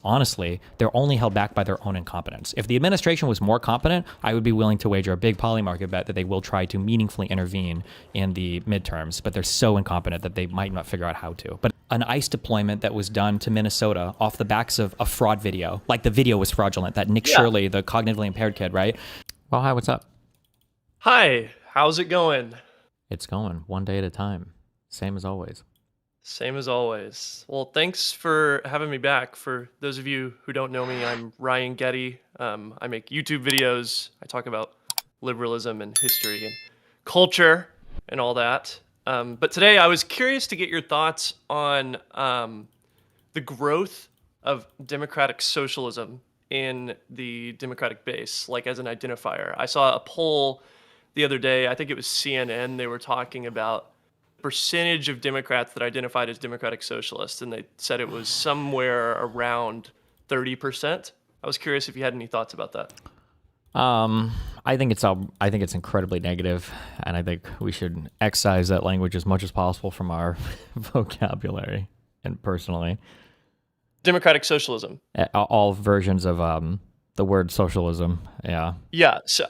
Honestly, they're only held back by their own incompetence. If the administration was more competent, I would be willing to wager a big poly market bet that they will try to meaningfully intervene in the midterms, but they're so incompetent that they might not figure out how to. But an ICE deployment that was done to Minnesota off the backs of a fraud video, like the video was fraudulent, that Nick Shirley, the cognitively impaired kid, right? Well, hi, what's up? Hi, how's it going? It's going one day at a time. Same as always. Same as always. Well, thanks for having me back. For those of you who don't know me, I'm Ryan Geddie. I make YouTube videos. I talk about liberalism and history and culture and all that. But today I was curious to get your thoughts on the growth of democratic socialism in the Democratic base, like as an identifier. I saw a poll the other day, I think it was CNN, they were talking about percentage of Democrats that identified as democratic socialists, and they said it was somewhere around 30%. I was curious if you had any thoughts about that. I think it's incredibly negative, and I think we should excise that language as much as possible from our vocabulary. And personally, democratic socialism, all versions of the word socialism. Yeah. So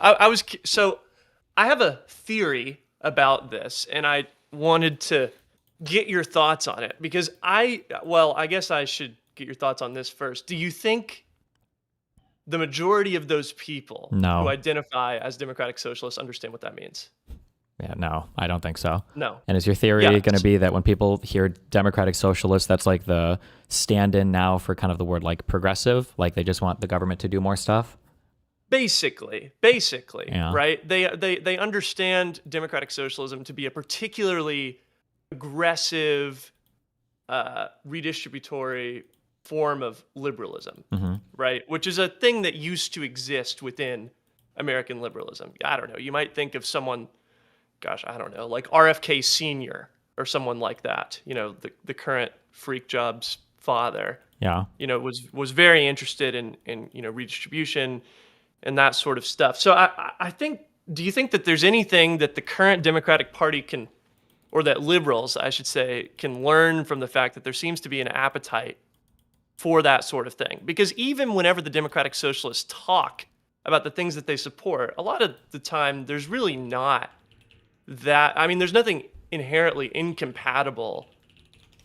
I have a theory about this, and I wanted to get your thoughts on it because I guess I should get your thoughts on this first. Do you think the majority of those people who identify as democratic socialists understand what that means? Yeah, no, I don't think so. No. And is your theory going to be that when people hear democratic socialist, that's like the stand-in now for kind of the word like progressive, like they just want the government to do more stuff? Basically, yeah. Right? They understand democratic socialism to be a particularly aggressive, redistributory form of liberalism, right? Which is a thing that used to exist within American liberalism. I don't know. You might think of someone, I don't know, like RFK Sr. or someone like that. You know, the current freak job's father. Yeah. You know, was very interested in redistribution and that sort of stuff. So I think, do you think that there's anything that the current Democratic Party can, or that liberals, I should say, can learn from the fact that there seems to be an appetite for that sort of thing? Because even whenever the Democratic Socialists talk about the things that they support, a lot of the time there's really not that, I mean, there's nothing inherently incompatible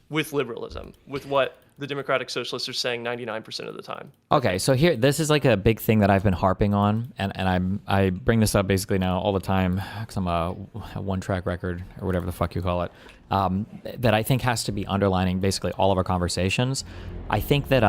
with liberalism, with what the Democratic Socialists are saying 99% of the time. Okay, so this is like a big thing that I've been harping on, and I bring this up basically now all the time because I'm a one-track record or whatever the fuck you call it, that I think has to be underlining basically all of our conversations. I think that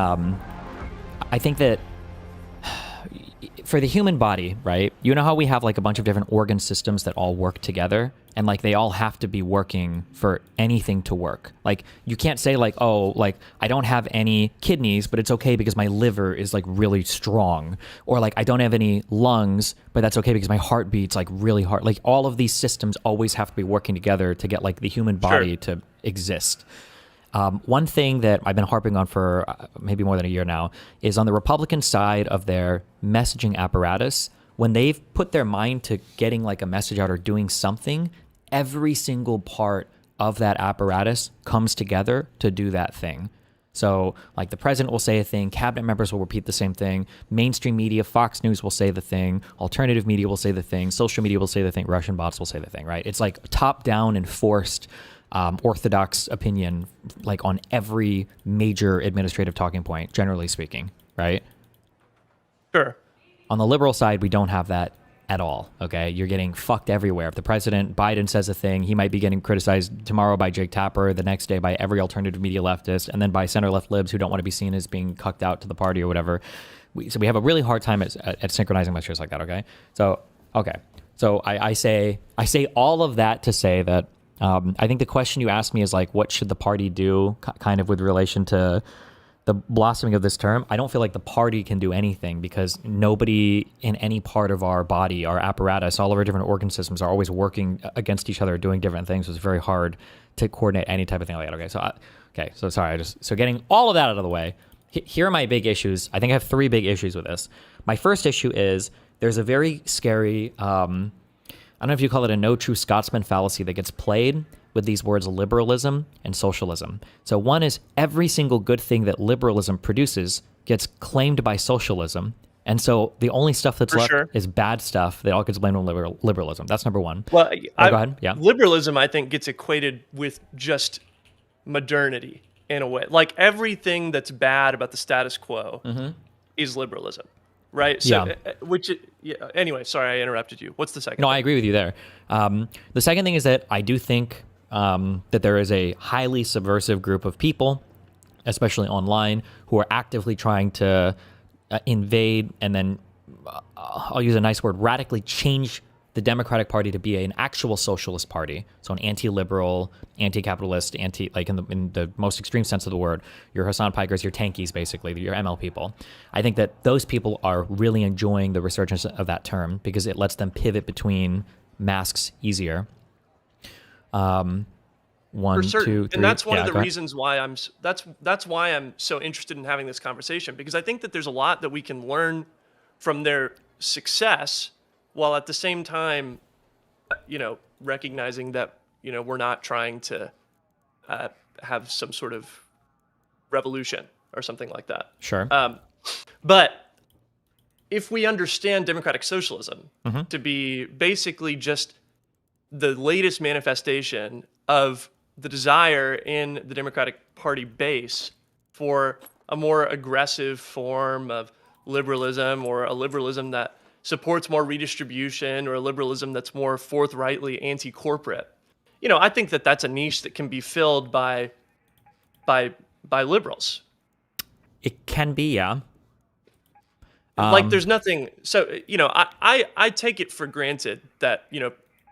for the human body, right? You know how we have like a bunch of different organ systems that all work together, and like they all have to be working for anything to work. Like you can't say like, oh, like I don't have any kidneys, but it's okay because my liver is like really strong, or like I don't have any lungs, but that's okay because my heart beats like really hard. Like all of these systems always have to be working together to get like the human body to exist. One thing that I've been harping on for maybe more than a year now is on the Republican side of their messaging apparatus. When they've put their mind to getting like a message out or doing something, every single part of that apparatus comes together to do that thing. So like the president will say a thing, cabinet members will repeat the same thing, mainstream media, Fox News will say the thing, alternative media will say the thing, social media will say the thing, Russian bots will say the thing, right? It's like top-down enforced orthodox opinion, like on every major administrative talking point, generally speaking, right? Sure. On the liberal side, we don't have that at all, okay? You're getting fucked everywhere. If the president, Biden, says a thing, he might be getting criticized tomorrow by Jake Tapper, the next day by every alternative media leftist, and then by center-left libs who don't want to be seen as being cucked out to the party or whatever. So we have a really hard time at synchronizing messages like that, okay? So I say all of that to say that I think the question you asked me is like, what should the party do kind of with relation to the blossoming of this term? I don't feel like the party can do anything because nobody in any part of our body, our apparatus, all of our different organ systems are always working against each other, doing different things. So it's very hard to coordinate any type of thing like that. So sorry. So getting all of that out of the way, here are my big issues. I think I have 3 big issues with this. My first issue is there's a very scary, I don't know if you call it a no true Scotsman fallacy that gets played with these words liberalism and socialism. So one is every single good thing that liberalism produces gets claimed by socialism. And so the only stuff that's left sure. is bad stuff that all gets blamed on liberalism. That's number one. Well, Go ahead. Yeah. Liberalism, I think, gets equated with just modernity in a way. Like everything that's bad about the status quo is liberalism, right? So, anyway, sorry, I interrupted you. What's the second? No, thing? I agree with you there. The second thing is that I do think that there is a highly subversive group of people, especially online, who are actively trying to invade and then, I'll use a nice word, radically change the Democratic Party to be an actual socialist party. So an anti-liberal, anti-capitalist, like in the most extreme sense of the word, your Hassan Pikers, your tankies, basically, your ML people. I think that those people are really enjoying the resurgence of that term because it lets them pivot between masks easier. One, For certain. 2, 3. And that's one of the go ahead. reasons why that's why I'm so interested in having this conversation, because I think that there's a lot that we can learn from their success while at the same time, recognizing that, we're not trying to have some sort of revolution or something like that. Sure. But if we understand democratic socialism to be basically just the latest manifestation of the desire in the Democratic Party base for a more aggressive form of liberalism, or a liberalism that supports more redistribution, or a liberalism that's more forthrightly anti-corporate, I think that that's a niche that can be filled by liberals. It can be, yeah. Like there's nothing. So, I take it for granted that,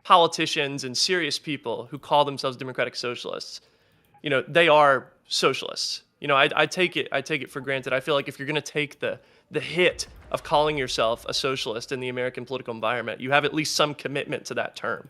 politicians and serious people who call themselves democratic socialists, they are socialists. I take it for granted. I feel like if you're going to take the hit of calling yourself a socialist in the American political environment, you have at least some commitment to that term.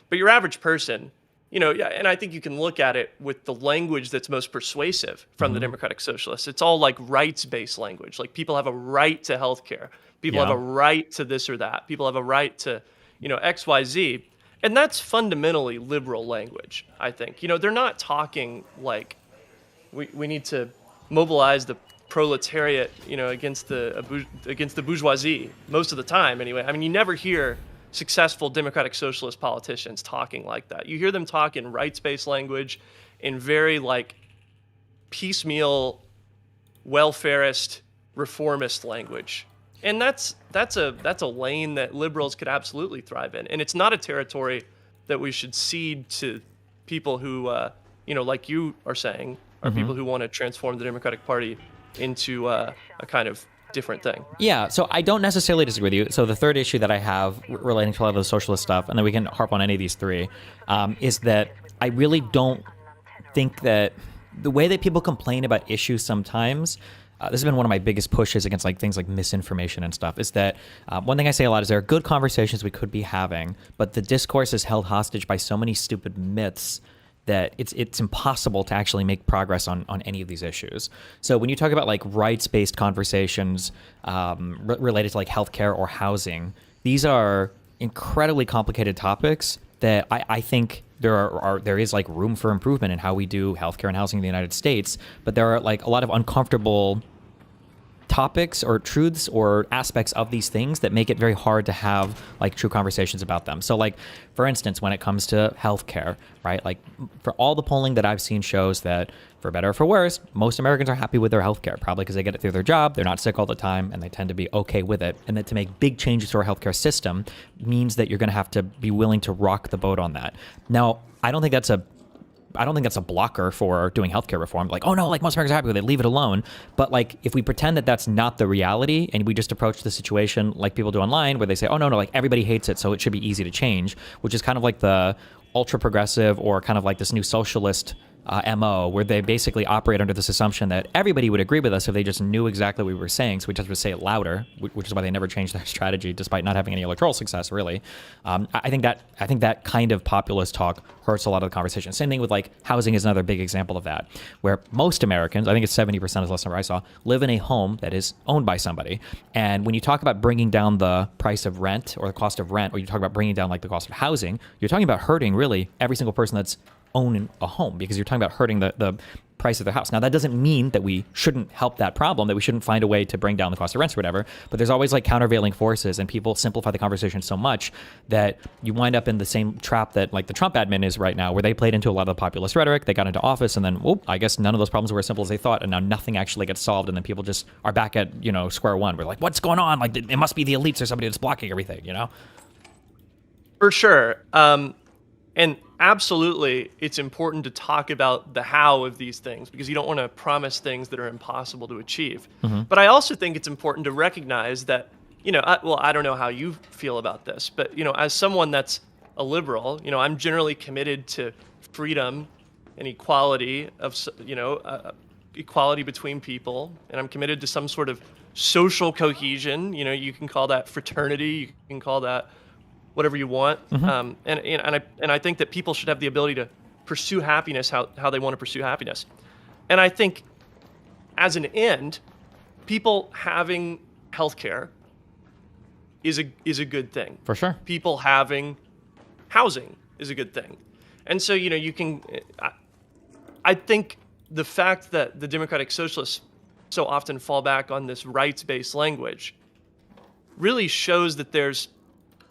But your average person, and I think you can look at it with the language that's most persuasive from the democratic socialists. It's all like rights-based language. Like people have a right to healthcare. People have a right to this or that. People have a right to, X, Y, Z. And that's fundamentally liberal language, I think. They're not talking like we need to mobilize the proletariat, against the bourgeoisie most of the time anyway. I mean, you never hear successful democratic socialist politicians talking like that. You hear them talk in rights-based language, in very like piecemeal, welfarist, reformist language. And that's a lane that liberals could absolutely thrive in. And it's not a territory that we should cede to people who, like you are saying, are people who want to transform the Democratic Party into a kind of different thing. Yeah, so I don't necessarily disagree with you. So the third issue that I have relating to a lot of the socialist stuff, and then we can harp on any of these three, is that I really don't think that the way that people complain about issues sometimes, this has been one of my biggest pushes against like things like misinformation and stuff, is that one thing I say a lot is there are good conversations we could be having, but the discourse is held hostage by so many stupid myths that it's impossible to actually make progress on any of these issues. So when you talk about like rights-based conversations related to like healthcare or housing, these are incredibly complicated topics that I think there is like room for improvement in how we do healthcare and housing in the United States, but there are like a lot of uncomfortable topics or truths or aspects of these things that make it very hard to have like true conversations about them. So like, for instance, when it comes to healthcare, right? Like for all the polling that I've seen shows that for better or for worse, most Americans are happy with their healthcare, probably because they get it through their job, they're not sick all the time, and they tend to be okay with it. And that to make big changes to our healthcare system means that you're going to have to be willing to rock the boat on that. Now, I don't think that's a blocker for doing healthcare reform. Like, oh no, like most Americans are happy with it, leave it alone. But like, if we pretend that that's not the reality and we just approach the situation like people do online, where they say, oh no, like everybody hates it, so it should be easy to change, which is kind of like the ultra progressive or kind of like this new socialist MO, where they basically operate under this assumption that everybody would agree with us if they just knew exactly what we were saying, so we just would say it louder, which is why they never changed their strategy despite not having any electoral success, really. I think that kind of populist talk hurts a lot of the conversation. Same thing with like housing is another big example of that, where most Americans, I think it's 70% is the last number I saw, live in a home that is owned by somebody. And when you talk about bringing down the price of rent or the cost of rent, or you talk about bringing down like the cost of housing, you're talking about hurting really every single person that's own a home, because you're talking about hurting the price of their house. Now, that doesn't mean that we shouldn't help that problem, that we shouldn't find a way to bring down the cost of rents or whatever, but there's always like countervailing forces, and people simplify the conversation so much that you wind up in the same trap that like the Trump admin is right now, where they played into a lot of the populist rhetoric, they got into office, and then, I guess none of those problems were as simple as they thought, and now nothing actually gets solved, and then people just are back at, square one. We're like, what's going on? Like, it must be the elites or somebody that's blocking everything, For sure. And absolutely, it's important to talk about the how of these things, because you don't want to promise things that are impossible to achieve. But I also think it's important to recognize that, I don't know how you feel about this, but, as someone that's a liberal, I'm generally committed to freedom and equality equality between people, and I'm committed to some sort of social cohesion. You can call that fraternity, you can call that whatever you want. And I think that people should have the ability to pursue happiness how they want to pursue happiness. And I think as an end, people having healthcare is a good thing. For sure. People having housing is a good thing. And so, you can, I think the fact that the democratic socialists so often fall back on this rights-based language really shows that there's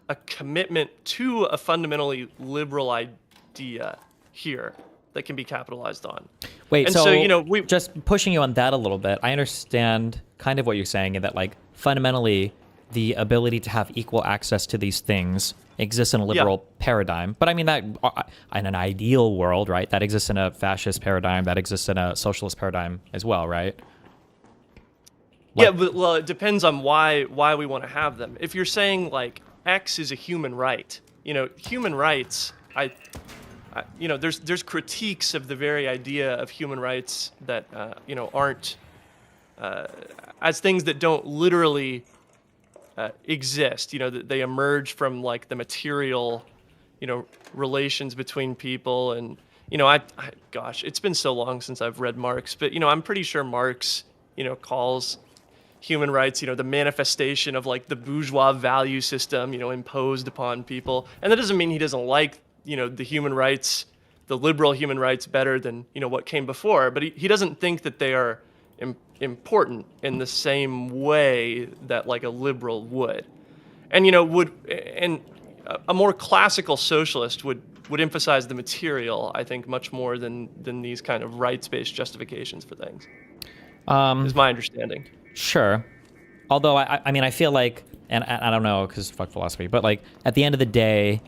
a commitment to a fundamentally liberal idea here that can be capitalized on. Wait, and so, we just pushing you on that a little bit, I understand kind of what you're saying, in that like fundamentally the ability to have equal access to these things exists in a liberal paradigm. But I mean that in an ideal world, right? That exists in a fascist paradigm, that exists in a socialist paradigm as well, right? Well, it depends on why we want to have them. If you're saying like X is a human right, human rights, there's critiques of the very idea of human rights that aren't as things that don't literally exist. That they emerge from like the material, relations between people. And gosh, it's been so long since I've read Marx, but I'm pretty sure Marx calls human rights, the manifestation of like the bourgeois value system, imposed upon people. And that doesn't mean he doesn't like, the human rights, the liberal human rights better than, what came before, but he doesn't think that they are important in the same way that like a liberal would. And, a more classical socialist would emphasize the material, I think, much more than these kind of rights-based justifications for things. Is my understanding. Sure. Although, I feel like, and I don't know, because fuck philosophy, but like at the end of the day,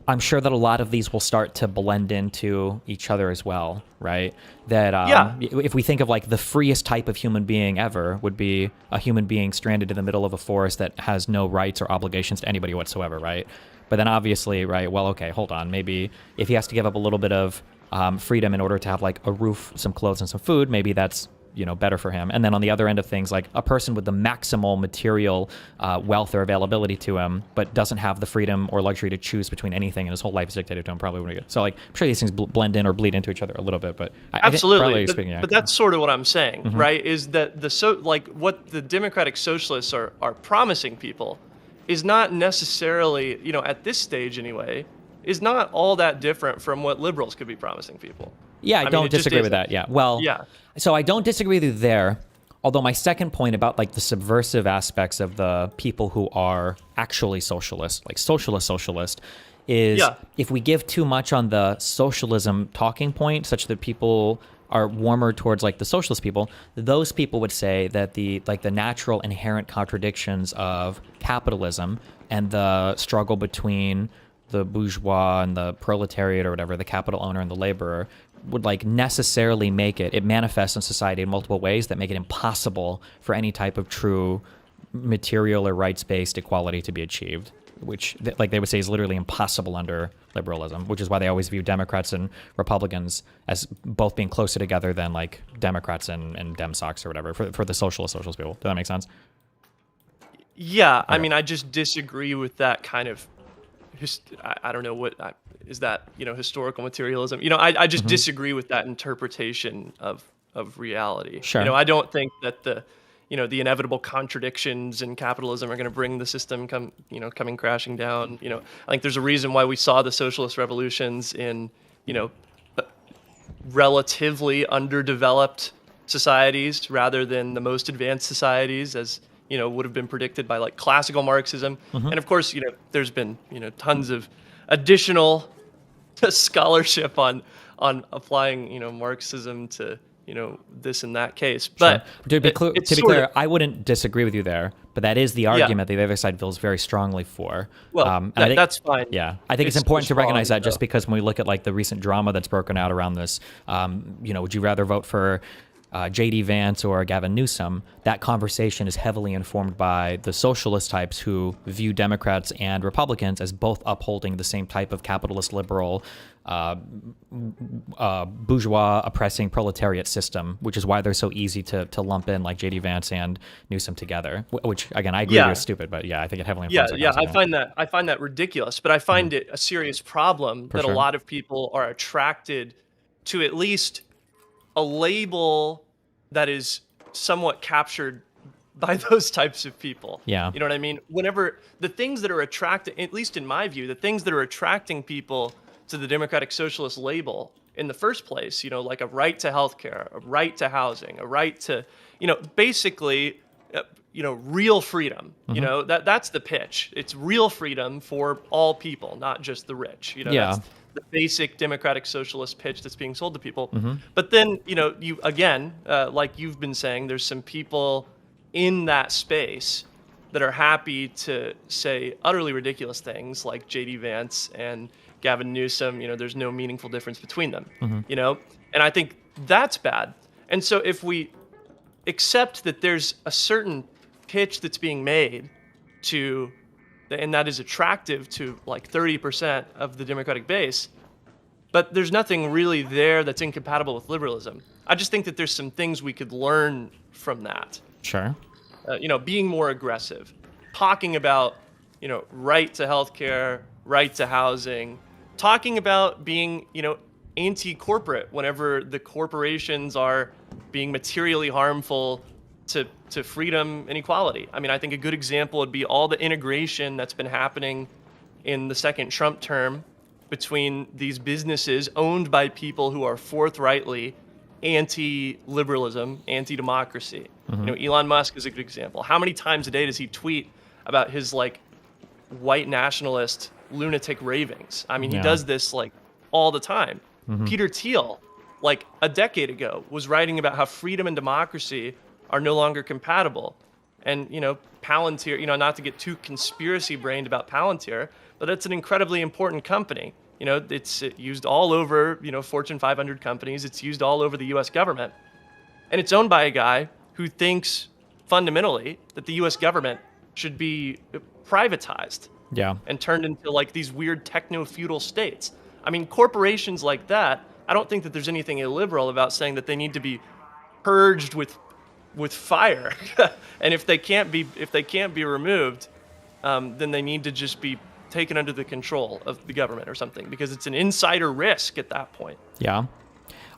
I'm sure that a lot of these will start to blend into each other as well, right? That if we think of like the freest type of human being ever would be a human being stranded in the middle of a forest that has no rights or obligations to anybody whatsoever, right? But then obviously, right, well, okay, hold on. Maybe if he has to give up a little bit of freedom in order to have like a roof, some clothes, and some food, maybe that's better for him. And then on the other end of things, like a person with the maximal material wealth or availability to him, but doesn't have the freedom or luxury to choose between anything, and his whole life is dictated to him, probably wouldn't get. So like, I'm sure these things blend in or bleed into each other a little bit, but absolutely. But that's sort of what I'm saying, right? Is that what the democratic socialists are promising people is not necessarily, at this stage anyway, is not all that different from what liberals could be promising people. Yeah, I don't disagree with that. Yeah. Well, so I don't disagree with you there. Although my second point about like the subversive aspects of the people who are actually socialist, like socialist, is if we give too much on the socialism talking point, such that people are warmer towards like the socialist people, those people would say that the natural inherent contradictions of capitalism and the struggle between the bourgeois and the proletariat or whatever, the capital owner and the laborer, would like necessarily make it manifests in society in multiple ways that make it impossible for any type of true material or rights-based equality to be achieved, which like they would say is literally impossible under liberalism, which is why they always view Democrats and Republicans as both being closer together than like Democrats and Demsocs or whatever for the socialist people. Does that make sense? Yeah, okay. I mean, I just disagree with that kind of I don't know what is that, historical materialism. I just disagree with that interpretation of reality. Sure. I don't think that the inevitable contradictions in capitalism are going to bring the system coming crashing down. I think there's a reason why we saw the socialist revolutions in, relatively underdeveloped societies rather than the most advanced societies, as would have been predicted by like classical Marxism. And of course, there's been tons of additional scholarship on applying Marxism to this and that case. But to be clear, I wouldn't disagree with you there, but that is the argument that the other side feels very strongly for. Well, that's fine. Yeah, I think it's important to recognize that, just because when we look at like the recent drama that's broken out around this, would you rather vote for J.D. Vance or Gavin Newsom? That conversation is heavily informed by the socialist types who view Democrats and Republicans as both upholding the same type of capitalist liberal bourgeois oppressing proletariat system, which is why they're so easy to lump in like J.D. Vance and Newsom together, which again I agree with is stupid, but I think it heavily influences. I find that ridiculous, but I find it a serious problem that a lot of people are attracted to at least a label that is somewhat captured by those types of people. Yeah. You know what I mean? Whenever the things that are attracting, at least in my view, the things that are attracting people to the Democratic Socialist label in the first place, like a right to healthcare, a right to housing, a right to, basically, real freedom. That's the pitch. It's real freedom for all people, not just the rich. That's the basic Democratic Socialist pitch that's being sold to people. But then, you again, like you've been saying, there's some people in that space that are happy to say utterly ridiculous things like J.D. Vance and Gavin Newsom. There's no meaningful difference between them. And I think that's bad. And so if we accept that there's a certain pitch that's being made to, and that is attractive to like 30% of the Democratic base, but there's nothing really there that's incompatible with liberalism. I just think that there's some things we could learn from that. Sure. Being more aggressive, talking about, right to healthcare, right to housing, talking about being, anti-corporate whenever the corporations are being materially harmful to freedom and equality. I mean, I think a good example would be all the integration that's been happening in the second Trump term between these businesses owned by people who are forthrightly anti-liberalism, anti-democracy. Elon Musk is a good example. How many times a day does he tweet about his like white nationalist lunatic ravings? I mean, he does this like all the time. Peter Thiel, like a decade ago, was writing about how freedom and democracy are no longer compatible. And, Palantir, not to get too conspiracy brained about Palantir, but it's an incredibly important company. It's used all over, Fortune 500 companies. It's used all over the U.S. government. And it's owned by a guy who thinks fundamentally that the U.S. government should be privatized. And turned into like these weird techno-feudal states. I mean, corporations like that, I don't think that there's anything illiberal about saying that they need to be purged with fire. And if they can't be removed, then they need to just be taken under the control of the government or something, because it's an insider risk at that point. Yeah.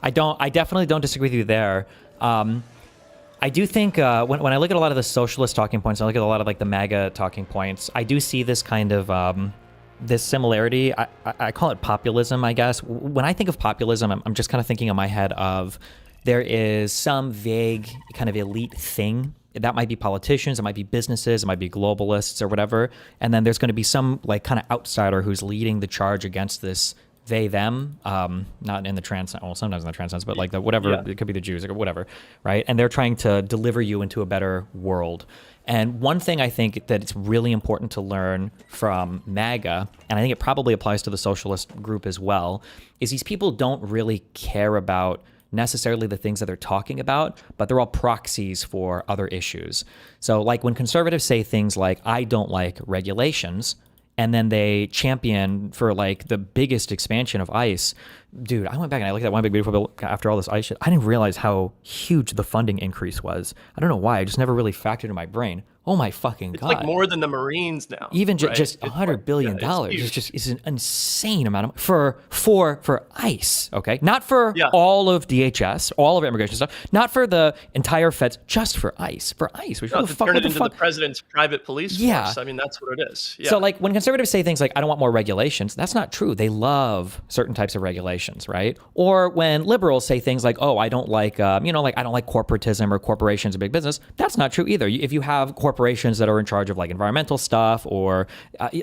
I definitely don't disagree with you there. I do think when I look at a lot of the socialist talking points, I look at a lot of like the MAGA talking points, I do see this kind of this similarity. I call it populism, I guess. When I think of populism, I'm just kind of thinking in my head of there is some vague kind of elite thing. That might be politicians, it might be businesses, it might be globalists or whatever. And then there's going to be some like kind of outsider who's leading the charge against this they, them, not in the trans, well, sometimes in the trans sense, but like the whatever, it could be the Jews or whatever, right? And they're trying to deliver you into a better world. And one thing I think that it's really important to learn from MAGA, and I think it probably applies to the socialist group as well, is these people don't really care about necessarily the things that they're talking about, but they're all proxies for other issues. So like when conservatives say things like, I don't like regulations, and then they champion for like the biggest expansion of ICE. Dude, I went back and I looked at One Big Beautiful Bill after all this ICE shit. I didn't realize how huge the funding increase was. I don't know why. I just never really factored in my brain. Oh my fucking God. It's like more than the Marines now. Even just $100 billion is an insane amount of for ICE, okay? Not for all of DHS, all of immigration stuff, not for the entire feds, just for ICE. For ICE. Which to turn it into the president's private police force. I mean, that's what it is. So like when conservatives say things like, I don't want more regulations, that's not true. They love certain types of regulations. corporations, right? Or when liberals say things like, "Oh, I don't like, I don't like corporatism or corporations or big business." That's not true either. If you have corporations that are in charge of like environmental stuff, or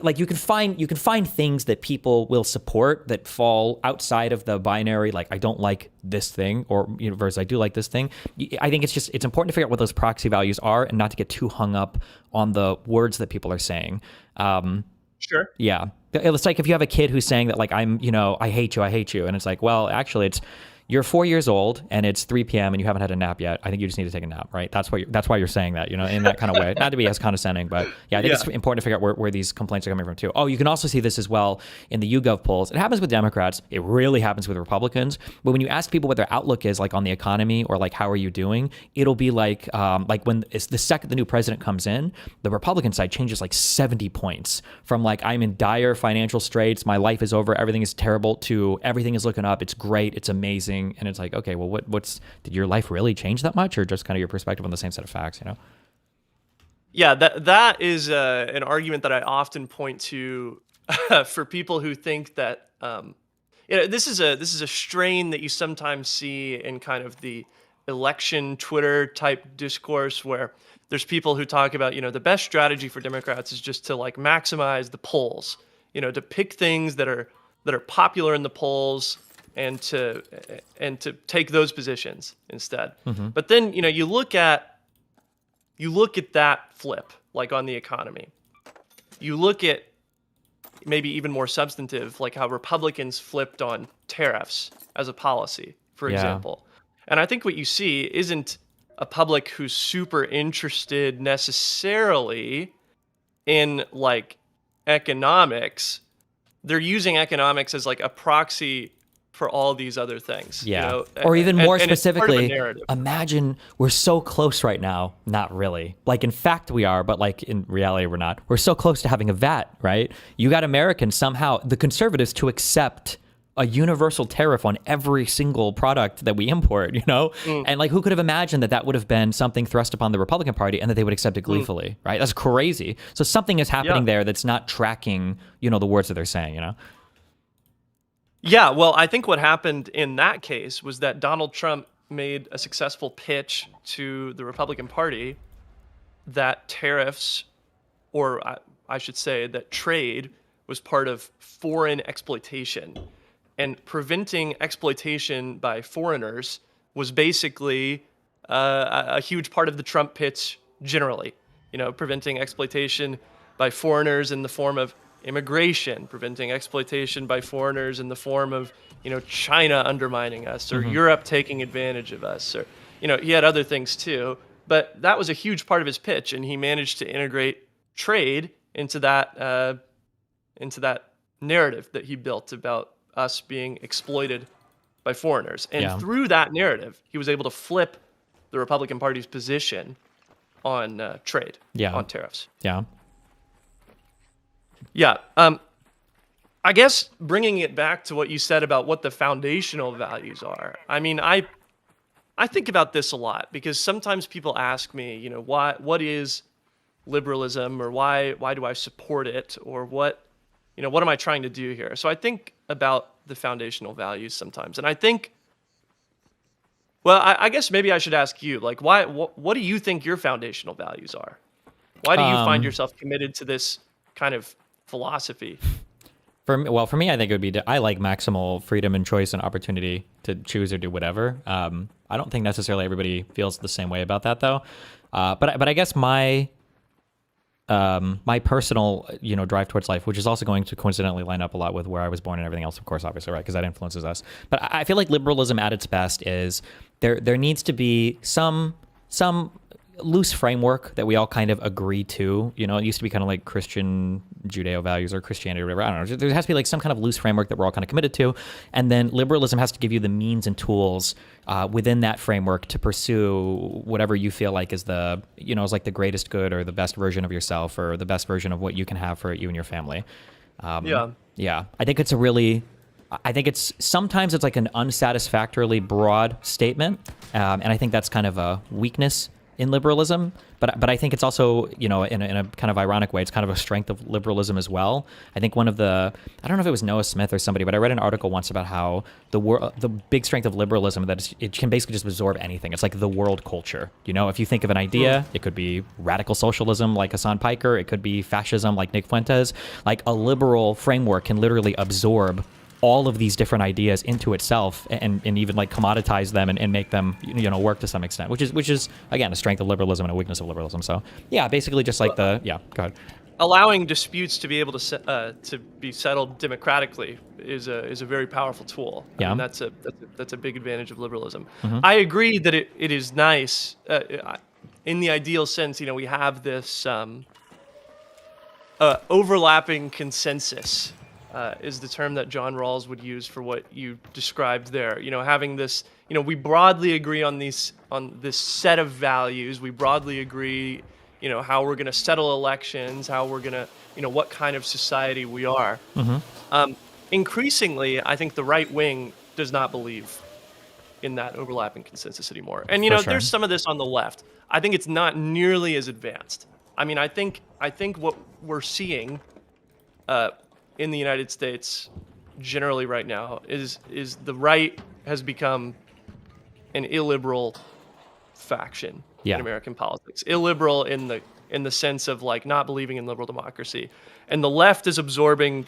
like you can find things that people will support that fall outside of the binary, like I don't like this thing, or versus I do like this thing. I think it's important to figure out what those proxy values are and not to get too hung up on the words that people are saying. Sure. Yeah. It's like if you have a kid who's saying that like I hate you, and it's like, well, actually you're 4 years old and it's 3 p.m. and you haven't had a nap yet. I think you just need to take a nap, right? That's why you're saying that, in that kind of way. Not to be as condescending, but yeah, I think it's important to figure out where these complaints are coming from too. Oh, you can also see this as well in the YouGov polls. It happens with Democrats. It really happens with Republicans. But when you ask people what their outlook is like on the economy or like how are you doing, it'll be like when it's the second the new president comes in, the Republican side changes like 70 points from like I'm in dire financial straits, my life is over, everything is terrible, to everything is looking up, it's great, it's amazing. And it's like, okay, well, did your life really change that much, or just kind of your perspective on the same set of facts, Yeah, that is an argument that I often point to for people who think that this is a strain that you sometimes see in kind of the election Twitter type discourse, where there's people who talk about the best strategy for Democrats is just to like maximize the polls, to pick things that are popular in the polls, and to take those positions instead. Mm-hmm. But then you look at that flip, like on the economy. You look at maybe even more substantive, like how Republicans flipped on tariffs as a policy, for example. And I think what you see isn't a public who's super interested necessarily in like economics. They're using economics as like a proxy for all these other things. Yeah. Or even more specifically, narrative. Imagine we're so close right now. Not really. Like, in fact, we are, but like in reality, we're not. We're so close to having a VAT, right? You got Americans somehow, the conservatives, to accept a universal tariff on every single product that we import, And like, who could have imagined that would have been something thrust upon the Republican Party and that they would accept it gleefully, right? That's crazy. So something is happening there that's not tracking, the words that they're saying, Yeah, well, I think what happened in that case was that Donald Trump made a successful pitch to the Republican Party that tariffs, or I should say that trade, was part of foreign exploitation. And preventing exploitation by foreigners was basically a huge part of the Trump pitch generally. Preventing exploitation by foreigners in the form of immigration, preventing exploitation by foreigners in the form of, China undermining us, or Europe taking advantage of us, or, he had other things too. But that was a huge part of his pitch, and he managed to integrate trade into that narrative that he built about us being exploited by foreigners. And through that narrative, he was able to flip the Republican Party's position on trade, on tariffs. Yeah. I guess bringing it back to what you said about what the foundational values are. I mean, I think about this a lot because sometimes people ask me, what is liberalism, or why do I support it, or what am I trying to do here? So I think about the foundational values sometimes, and I think, well, I guess maybe I should ask you, like, what do you think your foundational values are? Why do you find yourself committed to this kind of philosophy? For me, I think it would be I like maximal freedom and choice and opportunity to choose or do whatever. I don't think necessarily everybody feels the same way about that, though. But I guess my personal drive towards life, which is also going to coincidentally line up a lot with where I was born and everything else, of course, obviously, right? Because that influences us. But I feel like liberalism at its best is there needs to be some loose framework that we all kind of agree to. It used to be kind of like Christian Judeo values or Christianity or whatever. I don't know. There has to be like some kind of loose framework that we're all kind of committed to. And then liberalism has to give you the means and tools within that framework to pursue whatever you feel like is is like the greatest good or the best version of yourself or the best version of what you can have for you and your family. Yeah. I think sometimes it's like an unsatisfactorily broad statement. And I think that's kind of a weakness in liberalism, but I think it's also, in a kind of ironic way, it's kind of a strength of liberalism as well. I think I don't know if it was Noah Smith or somebody, but I read an article once about how the big strength of liberalism, that it can basically just absorb anything. It's like the world culture. If you think of an idea, it could be radical socialism like Hassan Piker, it could be fascism like Nick Fuentes. Like a liberal framework can literally absorb all of these different ideas into itself and even like commoditize them and make them work to some extent, which is again a strength of liberalism and a weakness of liberalism. So yeah, basically just like go ahead. Allowing disputes to be able to be settled democratically is a very powerful tool. I mean, that's a big advantage of liberalism. I agree that it is nice in the ideal sense. We have this overlapping consensus. Is the term that John Rawls would use for what you described there. Having this, we broadly agree on this set of values. We broadly agree, how we're going to settle elections, how we're going to, what kind of society we are. Increasingly, I think the right wing does not believe in that overlapping consensus anymore. And, there's some of this on the left. I think it's not nearly as advanced. I mean, I think what we're seeing, in the United States, generally right now, is the right has become an illiberal faction in American politics. Illiberal in the sense of like not believing in liberal democracy, and the left is absorbing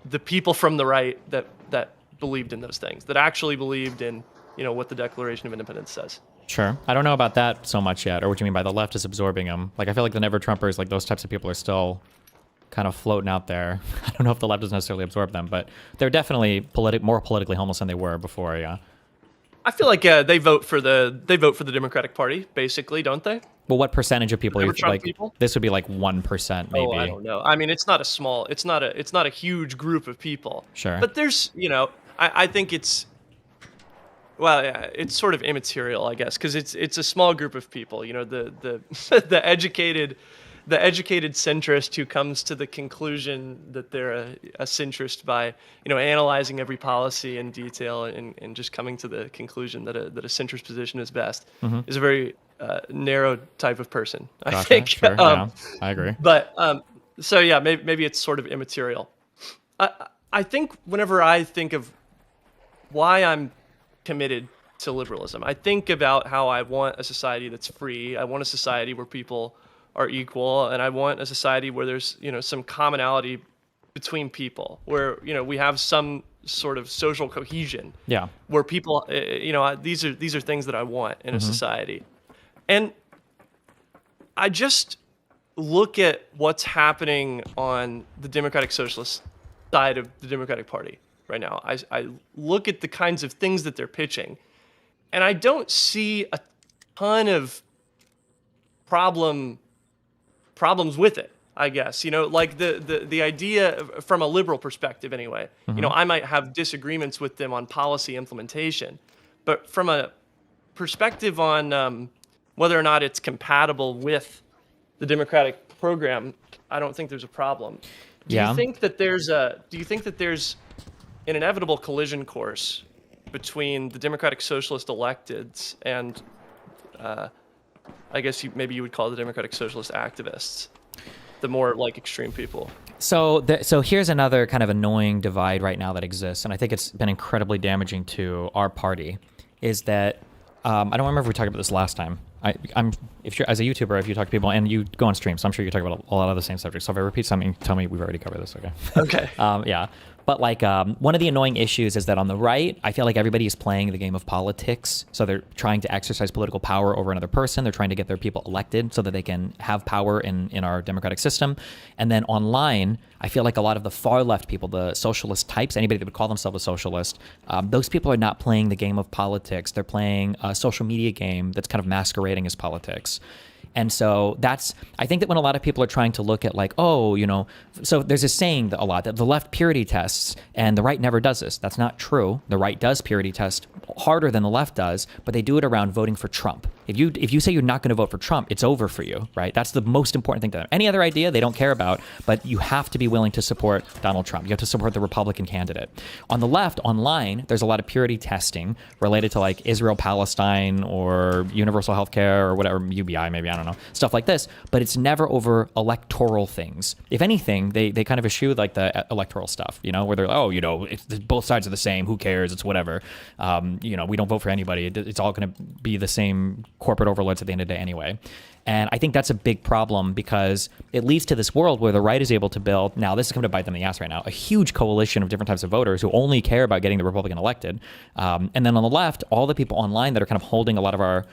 the people from the right that believed in those things, that actually believed in what the Declaration of Independence says. Sure, I don't know about that so much yet, or what you mean by the left is absorbing them. Like I feel like the Never Trumpers, like those types of people are still kind of floating out there. I don't know if the left does necessarily absorb them, but they're definitely more politically homeless than they were before. Yeah, I feel like they vote for the Democratic Party, basically, don't they? Well, what percentage of people? People? This would be like 1%, maybe. Oh, I don't know. I mean, it's not a huge group of people. Sure. But there's, I think it's. Well, yeah, it's sort of immaterial, I guess, because it's a small group of people. The the educated centrist who comes to the conclusion that they're a centrist by, analyzing every policy in detail and just coming to the conclusion that a centrist position is best is a very narrow type of person, I think. Sure. Yeah, I agree. But so yeah, maybe it's sort of immaterial. I think whenever I think of why I'm committed to liberalism, I think about how I want a society that's free. I want a society where people are equal, and I want a society where there's some commonality between people, where we have some sort of social cohesion. Yeah. Where people, these are things that I want in a society, and I just look at what's happening on the Democratic Socialist side of the Democratic Party right now. I look at the kinds of things that they're pitching, and I don't see a ton of problems with it, I guess. Like the idea from a liberal perspective anyway, I might have disagreements with them on policy implementation, but from a perspective on whether or not it's compatible with the Democratic program, I don't think there's a problem. Do you think that there's an inevitable collision course between the Democratic Socialist electeds and I guess maybe you would call the Democratic Socialist activists, the more like extreme people? So here's another kind of annoying divide right now that exists, and I think it's been incredibly damaging to our party, is that I don't remember if we talked about this last time. If you're as a YouTuber, if you talk to people and you go on stream, so I'm sure you talk about a lot of the same subjects. So if I repeat something, tell me we've already covered this. Okay. Okay. Yeah. But like one of the annoying issues is that on the right, I feel like everybody is playing the game of politics. So they're trying to exercise political power over another person. They're trying to get their people elected so that they can have power in our democratic system. And then online, I feel like a lot of the far left people, the socialist types, anybody that would call themselves a socialist, those people are not playing the game of politics. They're playing a social media game that's kind of masquerading as politics. And so I think that when a lot of people are trying to look at like, so there's a saying that a lot that the left purity tests and the right never does this. That's not true. The right does purity test harder than the left does, but they do it around voting for Trump. If you say you're not going to vote for Trump, it's over for you, right? That's the most important thing to them. Any other idea they don't care about, but you have to be willing to support Donald Trump. You have to support the Republican candidate. On the left, online, there's a lot of purity testing related to like Israel, Palestine, or universal health care, or whatever, UBI maybe, I don't know, stuff like this. But it's never over electoral things. If anything, they kind of eschew like the electoral stuff, where they're, oh, both sides are the same. Who cares? It's whatever. We don't vote for anybody. It's all going to be the same corporate overlords at the end of the day anyway. And I think that's a big problem because it leads to this world where the right is able to build, now this is coming to bite them in the ass right now, a huge coalition of different types of voters who only care about getting the Republican elected. And then on the left, all the people online that are kind of holding a lot of our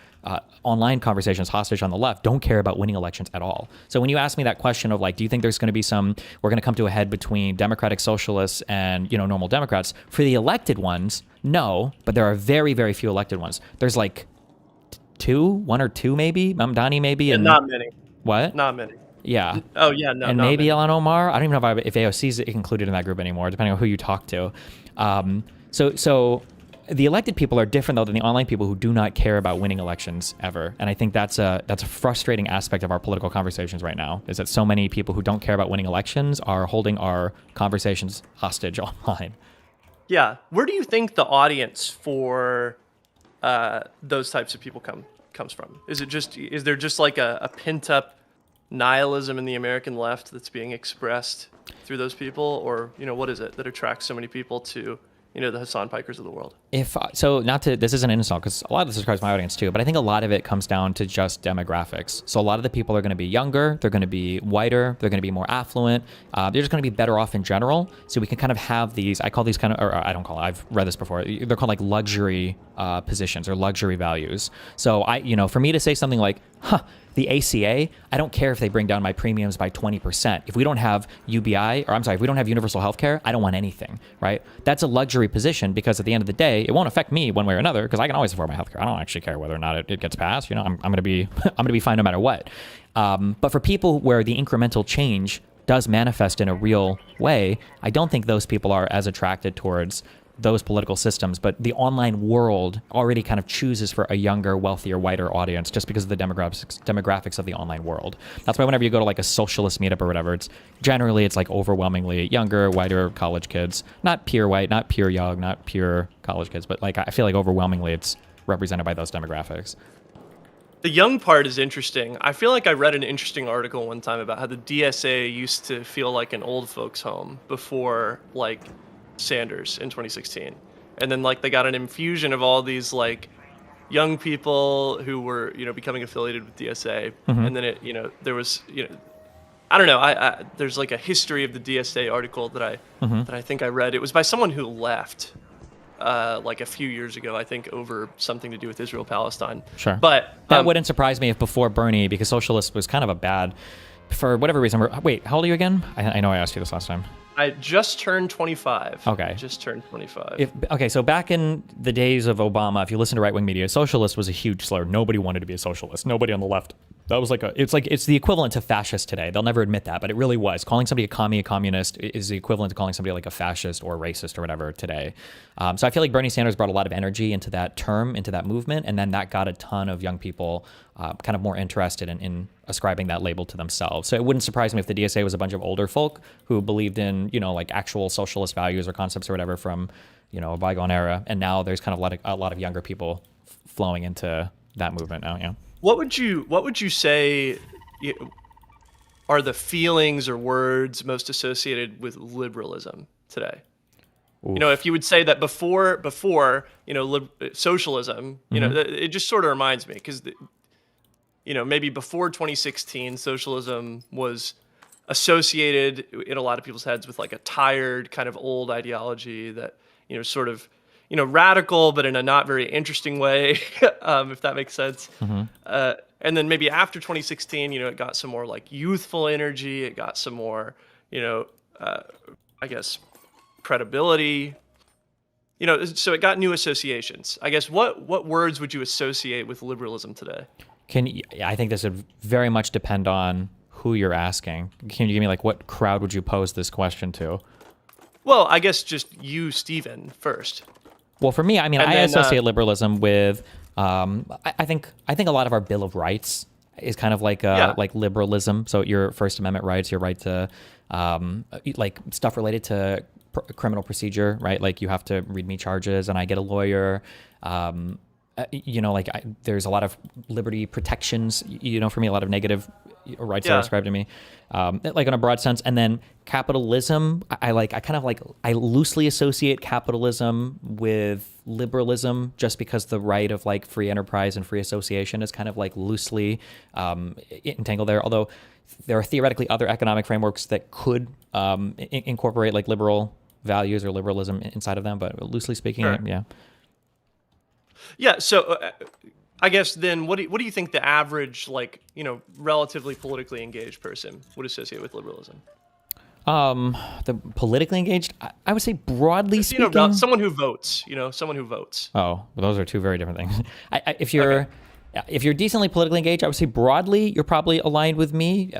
online conversations hostage on the left don't care about winning elections at all. So when you ask me that question of like, do you think there's going to be we're going to come to a head between democratic socialists and, normal Democrats? For the elected ones, no, but there are very, very few elected ones. There's like one or two maybe, Mamdani maybe, and not many. What? Not many. Yeah. Oh yeah, no. And not maybe many. Ilhan Omar. I don't even know if AOC is included in that group anymore, depending on who you talk to. So the elected people are different though than the online people who do not care about winning elections ever. And I think that's a frustrating aspect of our political conversations right now, is that so many people who don't care about winning elections are holding our conversations hostage online. Yeah. Where do you think the audience for those types of people comes from? Is there just like a pent up nihilism in the American left that's being expressed through those people, or what is it that attracts so many people to the Hassan Pikers of the world? This isn't an insult because a lot of this describes my audience too, but I think a lot of it comes down to just demographics. So a lot of the people are going to be younger, they're going to be whiter, they're going to be more affluent, they're just going to be better off in general. So we can kind of have these, I call these kind of, or I don't call it, I've read this before, they're called like luxury positions or luxury values. So for me to say something like, the ACA, I don't care if they bring down my premiums by 20%. If we don't have if we don't have universal health care, I don't want anything, right? That's a luxury position because at the end of the day, it won't affect me one way or another because I can always afford my health care. I don't actually care whether or not it gets passed. I'm going to be fine no matter what. But for people where the incremental change does manifest in a real way, I don't think those people are as attracted towards those political systems, but the online world already kind of chooses for a younger, wealthier, whiter audience just because of the demographics of the online world. That's why whenever you go to like a socialist meetup or whatever, it's like overwhelmingly younger, whiter college kids, not pure white, not pure young, not pure college kids, but like I feel like overwhelmingly it's represented by those demographics. The young part is interesting. I feel like I read an interesting article one time about how the DSA used to feel like an old folks home before like Sanders in 2016, and then like they got an infusion of all these like young people who were becoming affiliated with DSA, and then there was I don't know, there's like a history of the DSA article that I think I read. It was by someone who left like a few years ago, I think, over something to do with Israel Palestine. Sure, but that wouldn't surprise me if before Bernie, because socialist was kind of a bad, for whatever reason. Wait, how old are you again? I know I asked you this last time. I just turned 25. Okay. Just turned 25. So back in the days of Obama, if you listen to right-wing media, socialist was a huge slur. Nobody wanted to be a socialist. Nobody on the left. That was it's the equivalent to fascist today. They'll never admit that, but it really was. Calling somebody a communist is the equivalent to calling somebody like a fascist or racist or whatever today. So I feel like Bernie Sanders brought a lot of energy into that term, into that movement, and then that got a ton of young people kind of more interested in ascribing that label to themselves. So it wouldn't surprise me if the DSA was a bunch of older folk who believed in, like actual socialist values or concepts or whatever from, a bygone era. And now there's kind of a lot of younger people flowing into that movement now. Yeah. What would you say are the feelings or words most associated with liberalism today? Oof. If you would say that before socialism, it just sort of reminds me because maybe before 2016, socialism was associated in a lot of people's heads with like a tired kind of old ideology that sort of radical, but in a not very interesting way, if that makes sense. And then maybe after 2016, it got some more like youthful energy. It got some more, I guess, credibility. So it got new associations. I guess what words would you associate with liberalism today? I think this would very much depend on who you're asking. Can you give me like what crowd would you pose this question to? Well, I guess just you, Stephen, first. Well, for me, I associate liberalism with I think a lot of our Bill of Rights is kind of like like liberalism. So your First Amendment rights, your right to like stuff related to criminal procedure, right? Like you have to read me charges and I get a lawyer. You know, like there's a lot of liberty protections, you know, for me, a lot of negative rights that are ascribed to me, like in a broad sense. And then capitalism, I loosely associate capitalism with liberalism just because the right of like free enterprise and free association is kind of like loosely entangled there. Although there are theoretically other economic frameworks that could incorporate like liberal values or liberalism inside of them, but loosely speaking, yeah. Yeah, so I guess then what do you think the average, like, you know, relatively politically engaged person would associate with liberalism? The politically engaged, I would say broadly speaking, you know, someone who votes, you know, someone who votes. Oh, well, those are two very different things. If you're decently politically engaged, I would say broadly you're probably aligned with me.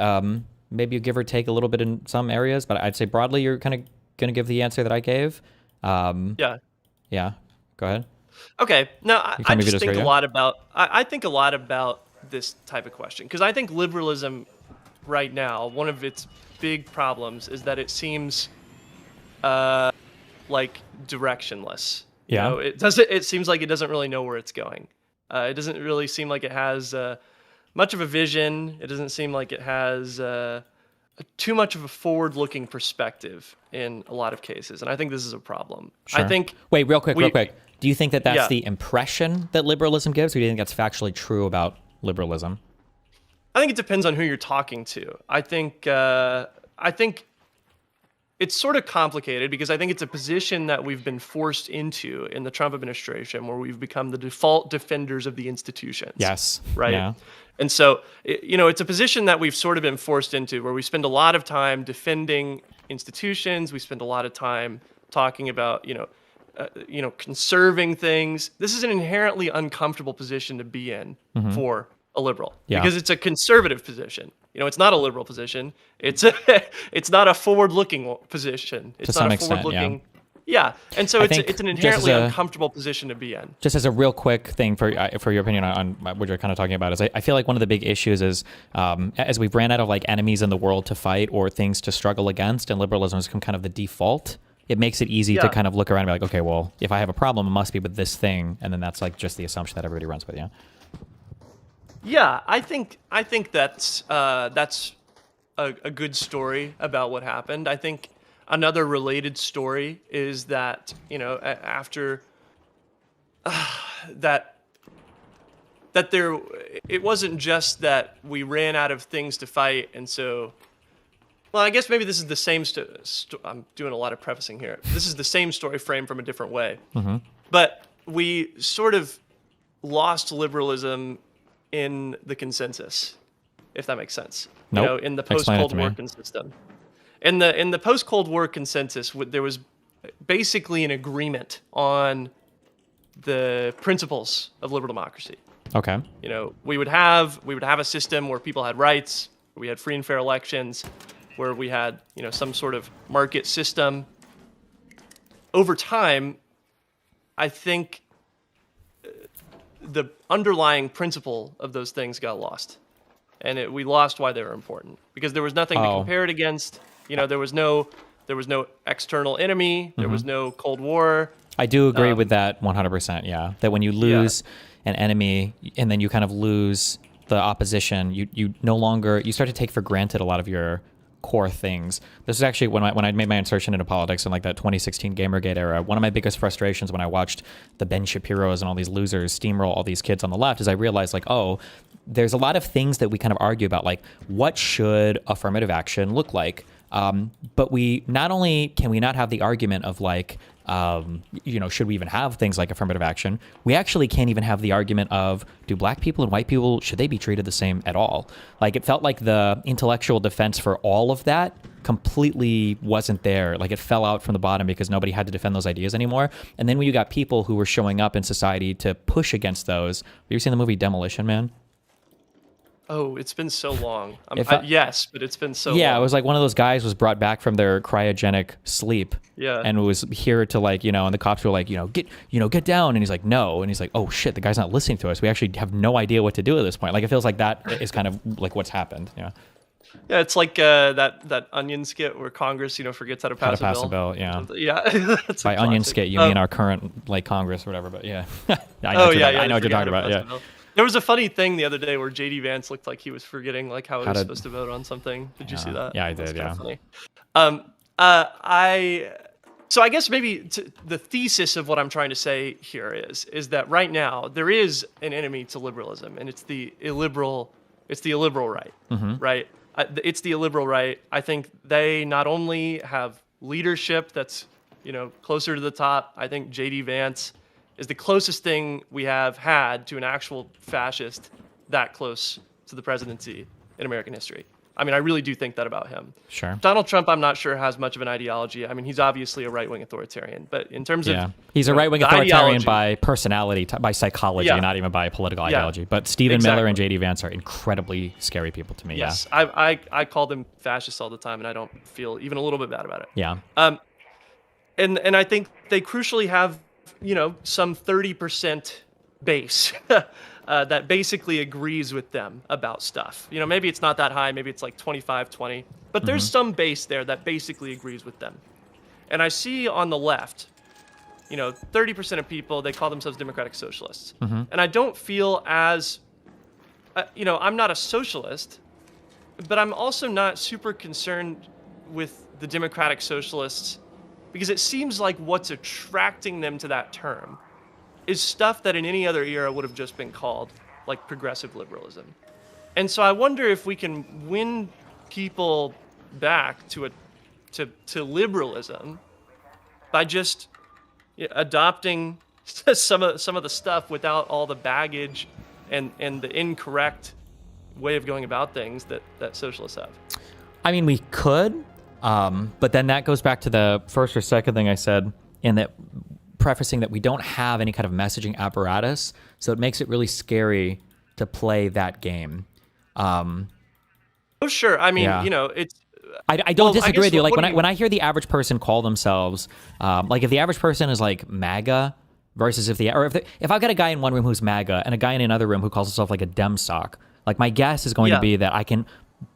Maybe you give or take a little bit in some areas, but I'd say broadly you're kind of going to give the answer that I gave. Yeah. Go ahead. Okay. No, I just think a lot about. I think a lot about this type of question because I think liberalism, right now, one of its big problems is that it seems like directionless. Yeah. You know, it seems like it doesn't really know where it's going. It doesn't really seem like it has much of a vision. It doesn't seem like it has too much of a forward-looking perspective in a lot of cases, and I think this is a problem. Sure. I think. Wait, real quick. Do you think that that's the impression that liberalism gives, or do you think that's factually true about liberalism? I think it depends on who you're talking to. I think it's sort of complicated because I think it's a position that we've been forced into in the Trump administration where we've become the default defenders of the institutions. Yes. Right? Yeah. And so, you know, it's a position that we've sort of been forced into where we spend a lot of time defending institutions. We spend a lot of time talking about, conserving things. This is an inherently uncomfortable position to be in for a liberal because it's a conservative position. You know, it's not a liberal position. It's not a forward-looking position. It's to some extent, and so it's an inherently uncomfortable position to be in. Just as a real quick thing for your opinion on what you're kind of talking about is I feel like one of the big issues is as we've ran out of like enemies in the world to fight or things to struggle against, and liberalism has become kind of the default. It makes it easy to kind of look around and be like, okay, well, if I have a problem, it must be with this thing, and then that's like just the assumption that everybody runs with. Yeah, I think that's a good story about what happened. I think another related story is that, you know, after that there, it wasn't just that we ran out of things to fight, and so. Well, I guess maybe this is the same. I'm doing a lot of prefacing here. This is the same story framed from a different way, but we sort of lost liberalism in the consensus, if that makes sense. Nope. You know, in the post-Cold War system. In the post-Cold War consensus, there was basically an agreement on the principles of liberal democracy. Okay. You know, we would have a system where people had rights, where we had free and fair elections, where we had, you know, some sort of market system. Over time, I think the underlying principle of those things got lost. And we lost why they were important. Because there was nothing to compare it against. You know, there was no external enemy. There was no Cold War. I do agree with that 100%, yeah. That when you lose an enemy and then you kind of lose the opposition, you no longer, you start to take for granted a lot of your core things. This is actually when I made my insertion into politics in like that 2016 Gamergate era. One of my biggest frustrations when I watched the Ben Shapiros and all these losers steamroll all these kids on the left is I realized like, oh, there's a lot of things that we kind of argue about, like what should affirmative action look like? But we not only can we not have the argument of like, should we even have things like affirmative action? We actually can't even have the argument of, do black people and white people, should they be treated the same at all? Like, it felt like the intellectual defense for all of that completely wasn't there. Like, it fell out from the bottom because nobody had to defend those ideas anymore. And then when you got people who were showing up in society to push against those, have you seen the movie Demolition Man? Oh, it's been so long. If Yes, but it's been so Yeah, long. it was like one of those guys was brought back from their cryogenic sleep Yeah. and was here to like, and the cops were like, get down. And he's like, no. And he's like, oh shit, the guy's not listening to us. We actually have no idea what to do at this point. Like, it feels like that is kind of like what's happened. Yeah. Yeah, it's like that Onion skit where Congress, forgets how to pass a bill. Yeah. Yeah. That's By a onion classic. skit, you mean our current like Congress or whatever, but yeah. I know Oh what yeah, I know they what you're forgot talking how about. to pass Yeah. the bill. There was a funny thing the other day where JD Vance looked like he was forgetting like how he was to- supposed to vote on something. Did you see that? Yeah, I That's did, kinda yeah. Funny. So I guess maybe the thesis of what I'm trying to say here is that right now there is an enemy to liberalism, and it's the illiberal right, right? It's the illiberal right. I think they not only have leadership that's closer to the top. I think JD Vance is the closest thing we have had to an actual fascist that close to the presidency in American history. I mean, I really do think that about him. Sure. Donald Trump, I'm not sure has much of an ideology. I mean, he's obviously a right-wing authoritarian, but in terms of he's a right-wing the authoritarian ideology- by personality, by psychology, Yeah. not even by political Yeah. ideology. But Stephen Miller and Exactly. JD Vance are incredibly scary people to me. Yes, I call them fascists all the time, and I don't feel even a little bit bad about it. Yeah. And I think they crucially have some 30% base that basically agrees with them about stuff. Maybe it's not that high, maybe it's like 25, 20, but there's some base there that basically agrees with them. And I see on the left, 30% of people, they call themselves democratic socialists. And I don't feel as, I'm not a socialist, but I'm also not super concerned with the democratic socialists because it seems like what's attracting them to that term is stuff that in any other era would have just been called like progressive liberalism. And so I wonder if we can win people back to liberalism by just adopting some of the stuff without all the baggage and the incorrect way of going about things that socialists have. I mean, we could, but then that goes back to the first or second thing I said in that prefacing that we don't have any kind of messaging apparatus, so it makes it really scary to play that game. Oh, sure. I mean, Yeah. it's. I don't disagree guess with you. Like what when do you- when I hear the average person call themselves, like if the average person is like MAGA versus if I've got a guy in one room who's MAGA and a guy in another room who calls himself like a Dem stock, like my guess is going to be that I can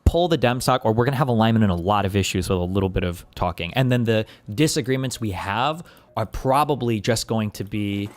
pull the Dem stock, or we're going to have alignment in a lot of issues with a little bit of talking, and then the disagreements we have are probably just going to be.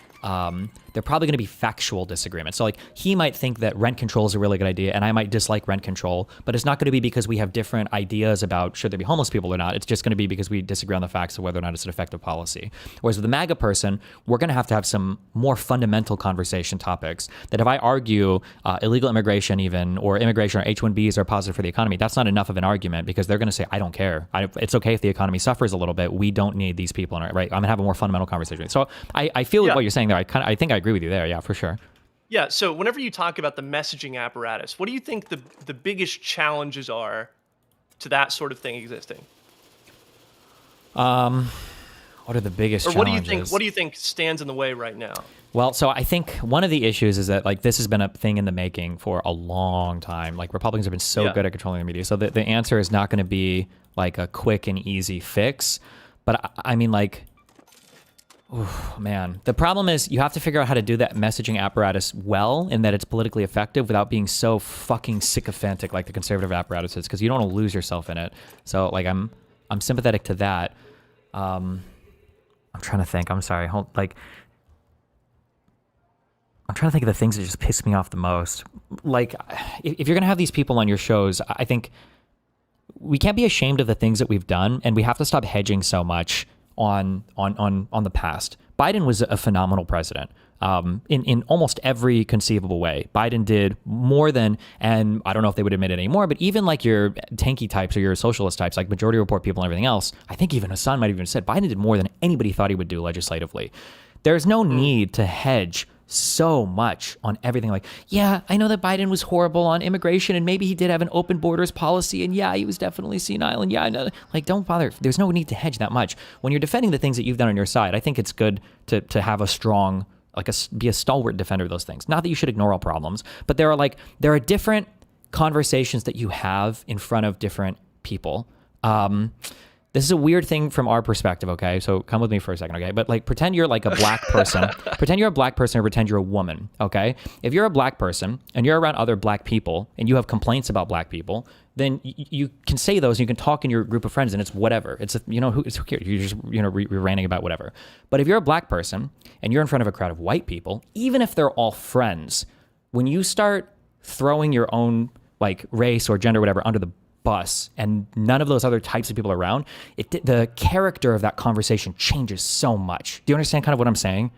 They're probably going to be factual disagreements. So like he might think that rent control is a really good idea and I might dislike rent control, but it's not going to be because we have different ideas about should there be homeless people or not. It's just going to be because we disagree on the facts of whether or not it's an effective policy. Whereas with the MAGA person, we're going to have some more fundamental conversation topics that if I argue illegal immigration even or immigration or H-1Bs are positive for the economy, that's not enough of an argument because they're going to say, I don't care. It's okay if the economy suffers a little bit. We don't need these people in it, right? I'm going to have a more fundamental conversation. So I feel what you're saying there. I think I agree with you there. Yeah, for sure. Yeah. So whenever you talk about the messaging apparatus, what do you think the biggest challenges are to that sort of thing existing? What are the biggest Or challenges? what do you think stands in the way right now? Well, so I think one of the issues is that like this has been a thing in the making for a long time. Like Republicans have been so good at controlling the media. So the answer is not going to be like a quick and easy fix. But I mean like, oh man, the problem is you have to figure out how to do that messaging apparatus well and that it's politically effective without being so fucking sycophantic like the conservative apparatus is, because you don't want to lose yourself in it. So like I'm sympathetic to that. I'm trying to think. I'm sorry. I'm trying to think of the things that just piss me off the most. Like, if you're going to have these people on your shows, I think we can't be ashamed of the things that we've done, and we have to stop hedging so much on the past. Biden was a phenomenal president in almost every conceivable way. Biden did more than, and I don't know if they would admit it anymore, but even like your tanky types or your socialist types, like Majority Report people and everything else, I think even Hassan might have even said Biden did more than anybody thought he would do legislatively. There's no need to hedge so much on everything. Like, yeah, I know that Biden was horrible on immigration and maybe he did have an open borders policy and yeah, he was definitely senile and yeah, I know. Like, don't bother. There's no need to hedge that much. When you're defending the things that you've done on your side, I think it's good to have a strong, be a stalwart defender of those things. Not that you should ignore all problems, but there are different conversations that you have in front of different people. This is a weird thing from our perspective, okay? So come with me for a second, okay? But like pretend you're like a black person. Pretend you're a black person or pretend you're a woman, okay? If you're a black person and you're around other black people and you have complaints about black people, then you can say those and you can talk in your group of friends and it's whatever. It's, who cares? You're just, you're ranting about whatever. But if you're a black person and you're in front of a crowd of white people, even if they're all friends, when you start throwing your own like race or gender or whatever under the bus and none of those other types of people around, the character of that conversation changes so much. Do you understand kind of what I'm saying?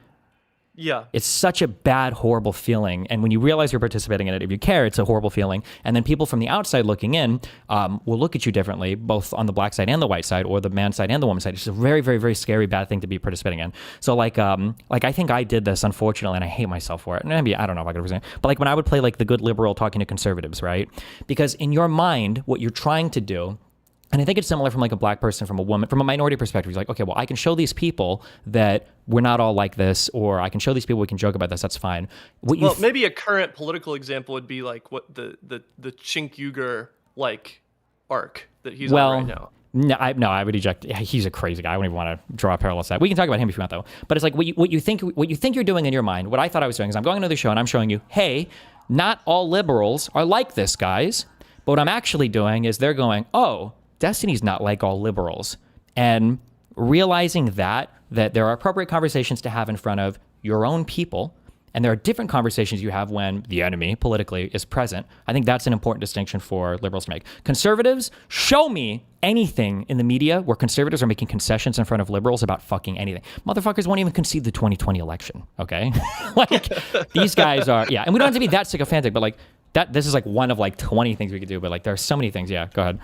Yeah. It's such a bad, horrible feeling. And when you realize you're participating in it, if you care, it's a horrible feeling. And then people from the outside looking in will look at you differently, both on the black side and the white side, or the man side and the woman side. It's a very, very, very scary, bad thing to be participating in. So like I think I did this, unfortunately, and I hate myself for it. Maybe, I don't know if I could represent it. But like when I would play like the good liberal talking to conservatives, right? Because in your mind, what you're trying to do, and I think it's similar from like a black person, from a woman, from a minority perspective. He's like, okay, well, I can show these people that we're not all like this, or I can show these people we can joke about this. That's fine. Maybe a current political example would be like what the Chink Uyghur like arc that he's on right now. I would eject. He's a crazy guy. I wouldn't even want to draw a parallel to that. We can talk about him if you want, though. But it's like what you think you're doing in your mind. What I thought I was doing is I'm going to the show and I'm showing you, hey, not all liberals are like this, guys. But what I'm actually doing is they're going, oh, Destiny's not like all liberals. And realizing that there are appropriate conversations to have in front of your own people, and there are different conversations you have when the enemy politically is present. I think that's an important distinction for liberals to make. Conservatives, show me anything in the media where conservatives are making concessions in front of liberals about fucking anything. Motherfuckers won't even concede the 2020 election, okay? Like, these guys are, yeah. And we don't have to be that sycophantic, but like, this is like one of like 20 things we could do, but like there are so many things. Yeah, go ahead.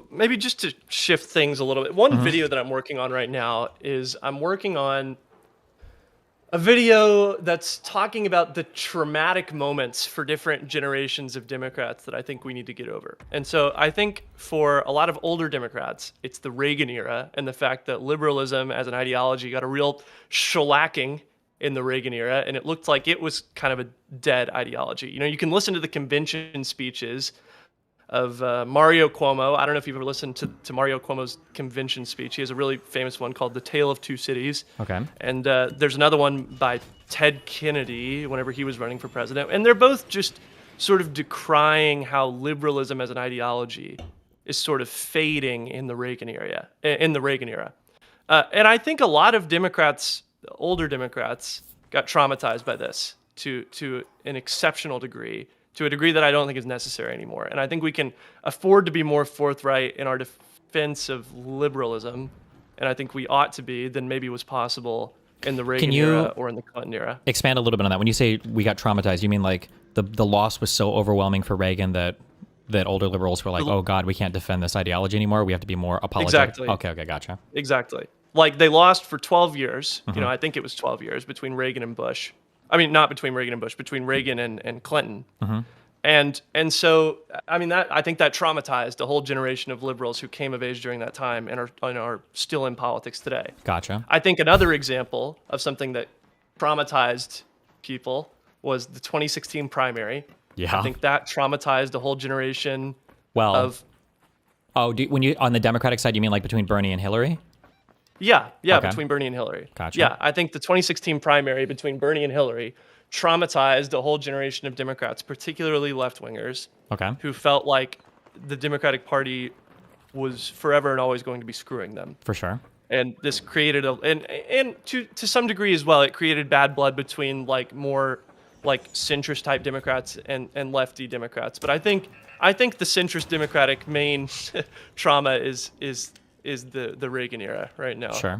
Maybe just to shift things a little bit. One video that I'm working on right now is I'm working on a video that's talking about the traumatic moments for different generations of Democrats that I think we need to get over. And so I think for a lot of older Democrats, it's the Reagan era and the fact that liberalism as an ideology got a real shellacking in the Reagan era, and it looked like it was kind of a dead ideology. You can listen to the convention speeches of Mario Cuomo. I don't know if you've ever listened to Mario Cuomo's convention speech. He has a really famous one called The Tale of Two Cities. Okay. And there's another one by Ted Kennedy whenever he was running for president. And they're both just sort of decrying how liberalism as an ideology is sort of fading in the Reagan era. And I think a lot of Democrats, older Democrats, got traumatized by this to an exceptional degree, to a degree that I don't think is necessary anymore. And I think we can afford to be more forthright in our defense of liberalism, and I think we ought to be, than maybe was possible in the Reagan era or in the Clinton era. Expand a little bit on that. When you say we got traumatized, you mean like the loss was so overwhelming for Reagan that older liberals were like, oh God, we can't defend this ideology anymore. We have to be more apologetic. Exactly. Okay, gotcha. Exactly. Like they lost for 12 years. I think it was 12 years between Reagan and Bush. I mean, not between Reagan and Bush, between Reagan and Clinton. And so, I mean, I think that traumatized a whole generation of liberals who came of age during that time and are still in politics today. Gotcha. I think another example of something that traumatized people was the 2016 primary. Yeah. I think that traumatized a whole generation of... Oh, when you on the Democratic side, you mean like between Bernie and Hillary? Yeah, okay. Between Bernie and Hillary. Gotcha. Yeah, I think the 2016 primary between Bernie and Hillary traumatized a whole generation of Democrats, particularly left-wingers, who felt like the Democratic Party was forever and always going to be screwing them. For sure. And this created and to some degree as well, it created bad blood between like more like centrist type Democrats and lefty Democrats. But I think the centrist Democratic main trauma is the Reagan era right now. Sure.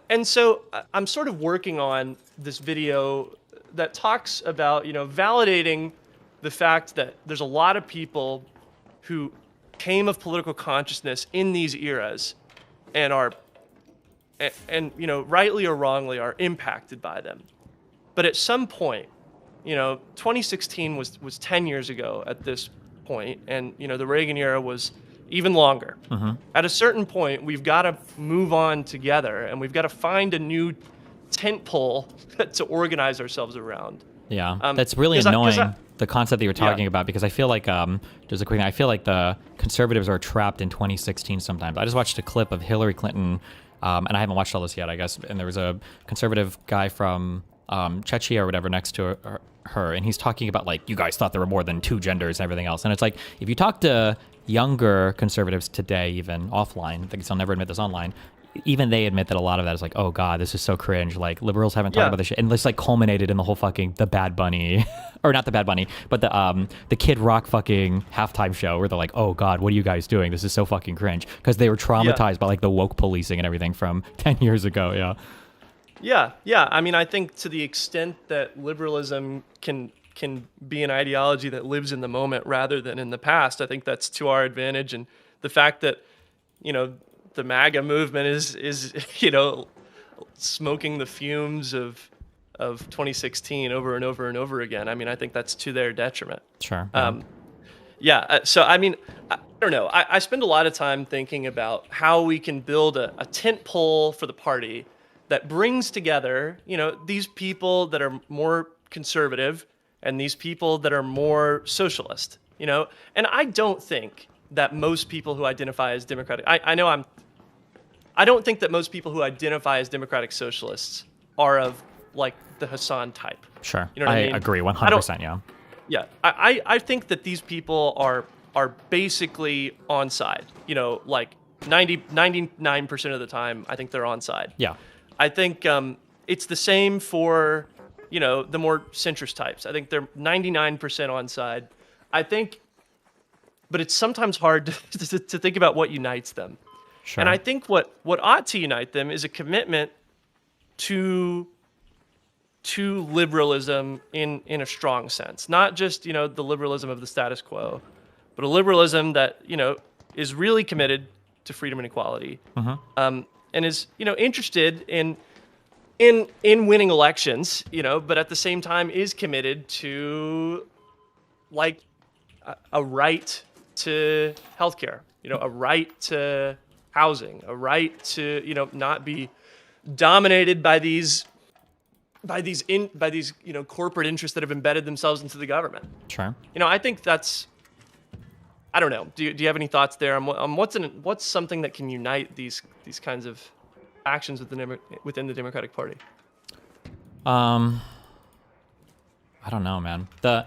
And so I'm sort of working on this video that talks about, validating the fact that there's a lot of people who came of political consciousness in these eras and rightly or wrongly are impacted by them. But at some point, 2016 was 10 years ago at this point, and, the Reagan era was even longer. At a certain point, we've got to move on together, and we've got to find a new tent pole to organize ourselves around. Yeah, that's really annoying. the concept that you were talking about, because I feel like just a quick thing, I feel like the conservatives are trapped in 2016 sometimes. I just watched a clip of Hillary Clinton, and I haven't watched all this yet, I guess, and there was a conservative guy from Czechia or whatever next to her, and he's talking about like, you guys thought there were more than two genders and everything else. And it's like, if you talk to younger conservatives today, even offline, I think I'll never admit this online, even they admit that a lot of that is like, oh God, this is so cringe. Like, liberals haven't talked about this shit. And this like culminated in the whole fucking, the Bad Bunny, or not the Bad Bunny, but the Kid Rock fucking halftime show where they're like, oh God, what are you guys doing? This is so fucking cringe. Because they were traumatized by like the woke policing and everything from 10 years ago. Yeah. I mean, I think to the extent that liberalism can be an ideology that lives in the moment rather than in the past, I think that's to our advantage. And the fact that, the MAGA movement is smoking the fumes of 2016 over and over and over again. I mean, I think that's to their detriment. Sure. So, I mean, I don't know. I spend a lot of time thinking about how we can build a tent pole for the party that brings together, these people that are more conservative and these people that are more socialist, and I don't think that most people who identify as Democratic, I don't think that most people who identify as Democratic Socialists are of like the Hassan type. Sure. You know what I mean? Agree 100%. Yeah. Yeah. I think that these people are basically on side, like 99% of the time, I think they're on side. Yeah. I think it's the same for, the more centrist types. I think they're 99% on side. I think, but it's sometimes hard to think about what unites them. Sure. And I think what ought to unite them is a commitment to liberalism in a strong sense, not just, the liberalism of the status quo, but a liberalism that, is really committed to freedom and equality, and is, interested in winning elections, but at the same time is committed to like a right to healthcare, a right to housing, a right to, not be dominated by these corporate interests that have embedded themselves into the government. Sure. I think that's, I don't know. Do you have any thoughts there on what's something that can unite these kinds of actions within the Democratic Party? I don't know, man. The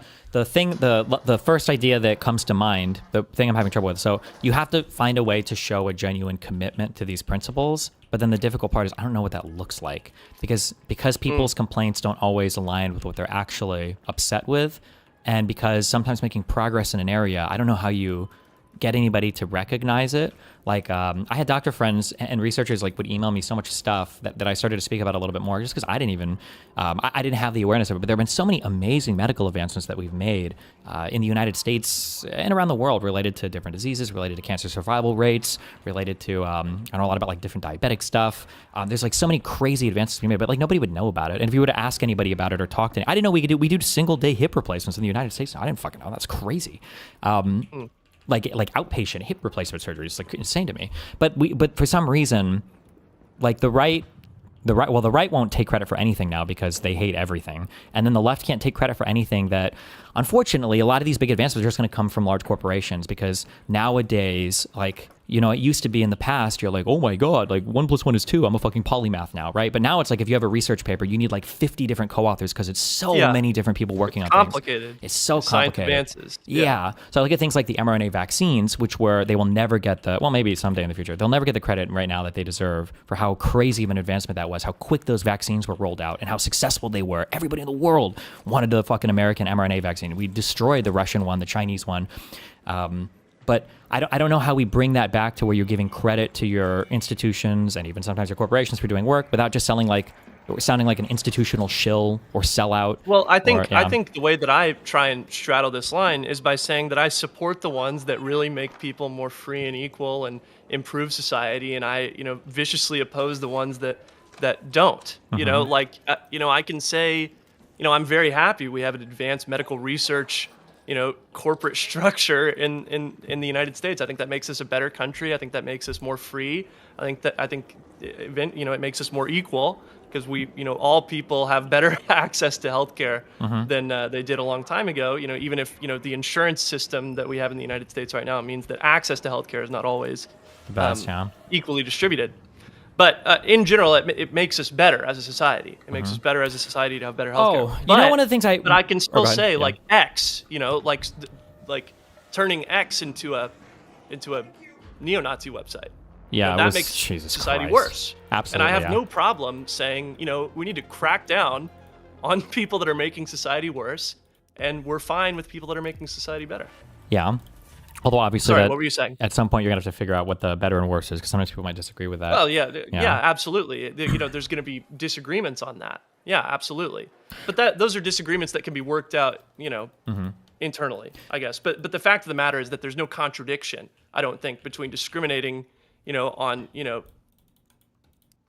first idea that comes to mind, the thing I'm having trouble with. So you have to find a way to show a genuine commitment to these principles. But then the difficult part is I don't know what that looks like because people's complaints don't always align with what they're actually upset with, and because sometimes making progress in an area, I don't know how you get anybody to recognize it. Like I had doctor friends and researchers like would email me so much stuff that I started to speak about a little bit more just because I didn't even I didn't have the awareness of it. But there have been so many amazing medical advancements that we've made in the United States and around the world related to different diseases, related to cancer survival rates, related to I know a lot about like different diabetic stuff. There's like so many crazy advances we made, but like nobody would know about it. And if you were to ask anybody about it or talk to, I didn't know we do single day hip replacements in the United States. I didn't fucking know. That's crazy. Like outpatient hip replacement surgery is like insane to me. But for some reason, like the right won't take credit for anything now because they hate everything, and then the left can't take credit for anything that, unfortunately, a lot of these big advancements are just going to come from large corporations because nowadays, like, it used to be in the past, you're like, oh my God, like 1 + 1 is 2. I'm a fucking polymath now, right? But now it's like if you have a research paper, you need like 50 different co-authors because it's so many different people working on complicated. things. It's so complicated. Science advances. Yeah. So I look at things like the mRNA vaccines, they will never get maybe someday in the future, they'll never get the credit right now that they deserve for how crazy of an advancement that was, how quick those vaccines were rolled out, and how successful they were. Everybody in the world wanted the fucking American mRNA vaccine. We destroyed the Russian one, the Chinese one. But I don't know how we bring that back to where you're giving credit to your institutions and even sometimes your corporations for doing work without just sounding like an institutional shill or sellout. Well, I think the way that I try and straddle this line is by saying that I support the ones that really make people more free and equal and improve society, and I viciously oppose the ones that don't. I can say, I'm very happy we have an advanced medical research corporate structure in the United States. I think that makes us a better country. I think that makes us more free. I think it makes us more equal. because all people have better access to healthcare than they did a long time ago. Even if the insurance system that we have in the United States right now means that access to healthcare is not always The best, yeah. equally distributed. But in general, it makes us better as a society. It makes us better as a society to have better healthcare. Oh, you know, one of the things but I can still go ahead, say yeah. like X, like turning X into a neo-Nazi website. Yeah, That it was, makes Jesus society Christ. worse. Absolutely, And I have yeah. no problem saying, we need to crack down on people that are making society worse, and we're fine with people that are making society better. Yeah. Although obviously, Sorry, that what were you saying? at some point you're gonna have to figure out what the better and worse is, because sometimes people might disagree with that. Well, yeah, absolutely. There's going to be disagreements on that. Yeah, absolutely. But those are disagreements that can be worked out, internally, I guess. But the fact of the matter is that there's no contradiction, I don't think, between discriminating, on,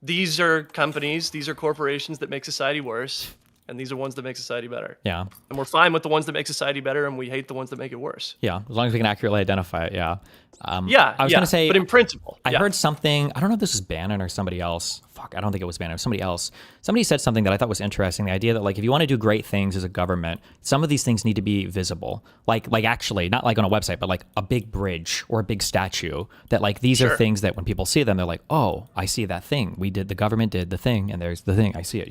these are companies, these are corporations that make society worse, and these are ones that make society better. Yeah. And we're fine with the ones that make society better, and we hate the ones that make it worse. Yeah. As long as we can accurately identify it. Yeah. I was Yeah, gonna say, but in principle, I heard something. I don't know if this is Bannon or somebody else. Fuck, I don't think it was Bannon. It was somebody else. Somebody said something that I thought was interesting. The idea that like if you want to do great things as a government, some of these things need to be visible. Like actually, not like on a website, but like a big bridge or a big statue. That like these are things that when people see them, they're like, oh, I see that thing. The government did the thing, and there's the thing. I see it.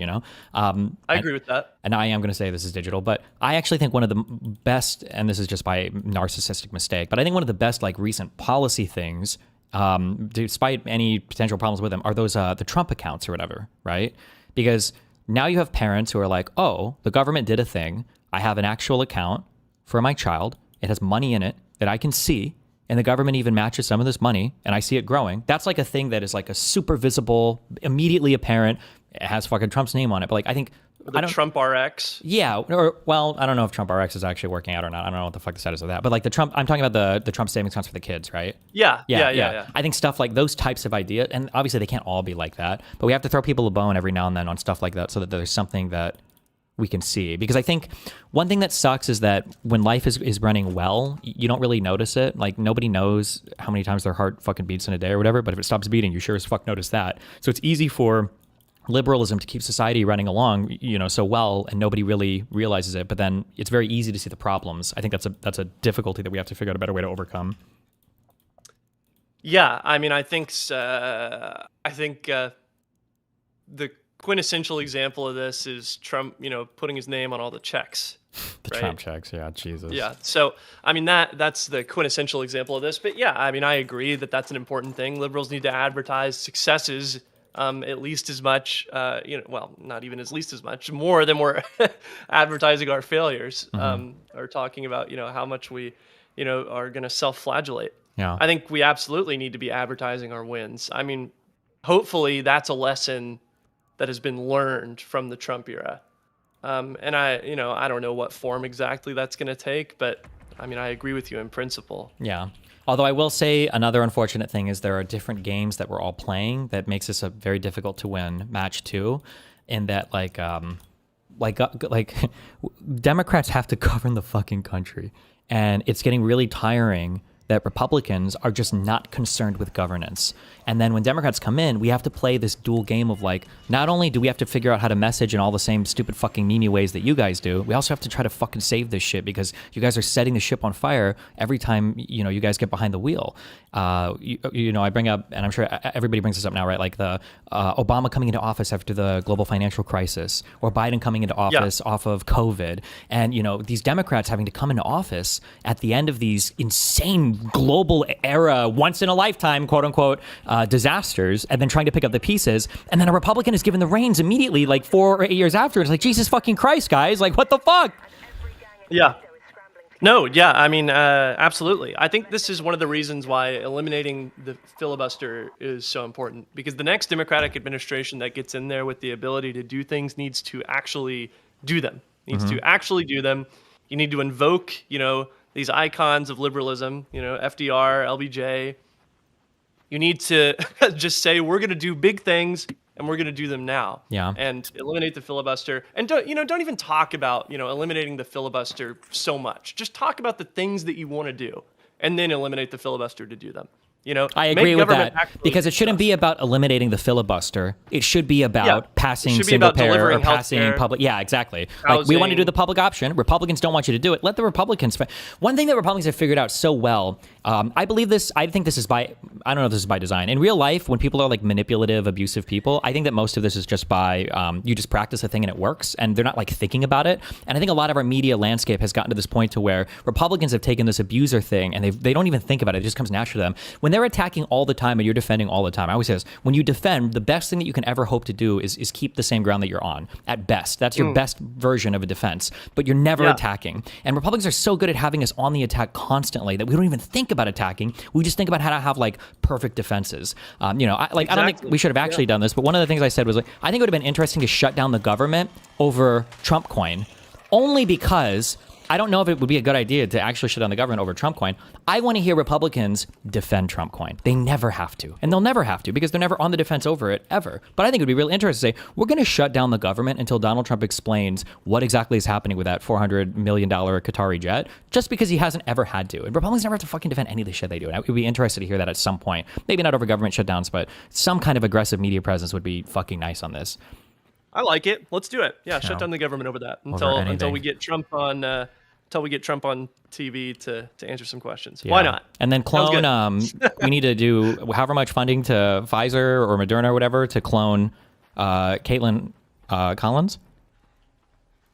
I agree with that. And I am going to say this is digital, but I actually think one of the best, and this is just by narcissistic mistake, but I think one of the best like recent policy things, despite any potential problems with them, are those the Trump accounts or whatever, right? Because now you have parents who are like, oh, the government did a thing. I have an actual account for my child. It has money in it that I can see. And the government even matches some of this money, and I see it growing. That's like a thing that is like a super visible, immediately apparent. It has fucking Trump's name on it, but like I think Trump RX. Yeah, or well, I don't know if Trump RX is actually working out or not. I don't know what the fuck the status of that. But like I'm talking about the Trump savings accounts for the kids, right? Yeah. I think stuff like those types of ideas, and obviously they can't all be like that, but we have to throw people a bone every now and then on stuff like that so that there's something that we can see. Because I think one thing that sucks is that when life is running well, you don't really notice it. Like nobody knows how many times their heart fucking beats in a day or whatever, but if it stops beating, you sure as fuck notice that. So it's easy for liberalism to keep society running along, so well, and nobody really realizes it. But then it's very easy to see the problems. I think that's a difficulty that we have to figure out a better way to overcome. Yeah, I mean, I think the quintessential example of this is Trump, putting his name on all the checks. The Trump checks, yeah, Jesus. Yeah, so I mean that's the quintessential example of this. But yeah, I mean, I agree that that's an important thing. Liberals need to advertise successes. At least as much, well, not even as least as much, more than we're advertising our failures, or talking about, how much we, are going to self-flagellate. Yeah. I think we absolutely need to be advertising our wins. I mean, hopefully that's a lesson that has been learned from the Trump era. And I don't know what form exactly that's going to take, but I mean, I agree with you in principle. Yeah. Although I will say another unfortunate thing is there are different games that we're all playing that makes this a very difficult to win match too, in that like Democrats have to govern the fucking country, and it's getting really tiring that Republicans are just not concerned with governance. And then when Democrats come in, we have to play this dual game of like, not only do we have to figure out how to message in all the same stupid fucking meme ways that you guys do, we also have to try to fucking save this shit because you guys are setting the ship on fire every time, you guys get behind the wheel. I bring up, and I'm sure everybody brings this up now, right? Like the Obama coming into office after the global financial crisis, or Biden coming into office off of COVID. And, these Democrats having to come into office at the end of these insane global era, once in a lifetime, quote unquote, disasters, and then trying to pick up the pieces. And then a Republican is given the reins immediately, like 4 or 8 years after. It's like, Jesus fucking Christ, guys. Like, what the fuck? Yeah. No, yeah, I mean, absolutely. I think this is one of the reasons why eliminating the filibuster is so important, because the next Democratic administration that gets in there with the ability to do things needs to actually do them. You need to invoke, these icons of liberalism, FDR, LBJ. You need to just say, we're going to do big things and we're going to do them now. Yeah. And eliminate the filibuster. And don't even talk about, eliminating the filibuster so much. Just talk about the things that you want to do and then eliminate the filibuster to do them. You know, I make agree with government that actually because it shouldn't be just. about eliminating the filibuster. It should be about passing It should be single about payer or delivering passing healthcare, public. Yeah, exactly. Like we want to do housing. the public option. Republicans don't want you to do it. Let the Republicans. One thing that Republicans have figured out so well, I believe this. I think this is by. I don't know if this is by design. In real life, when people are like manipulative, abusive people, I think that most of this is just by you just practice a thing and it works, and they're not like thinking about it. And I think a lot of our media landscape has gotten to this point to where Republicans have taken this abuser thing and they don't even think about it. It just comes natural to them. When they're attacking all the time and you're defending all the time, I always say this, when you defend, the best thing that you can ever hope to do is keep the same ground that you're on. At best, that's your best version of a defense, but you're never attacking. And Republicans are so good at having us on the attack constantly that we don't even think about attacking. We just think about how to have like perfect defenses. I don't think we should have actually done this, but one of the things I said was like, I think it would have been interesting to shut down the government over Trump coin, only because I don't know if it would be a good idea to actually shut down the government over Trump coin. I want to hear Republicans defend Trump coin. They never have to, and they'll never have to because they're never on the defense over it ever. But I think it would be really interesting to say, we're going to shut down the government until Donald Trump explains what exactly is happening with that $400 million Qatari jet, just because he hasn't ever had to. And Republicans never have to fucking defend any of the shit they do. And I would be interested to hear that at some point. Maybe not over government shutdowns, but some kind of aggressive media presence would be fucking nice on this. I like it. Let's do it. Yeah, shut down the government over that until we get Trump on. Until we get Trump on TV to answer some questions. Yeah. Why not? And then clone. We need to do however much funding to Pfizer or Moderna or whatever to clone Caitlin Collins.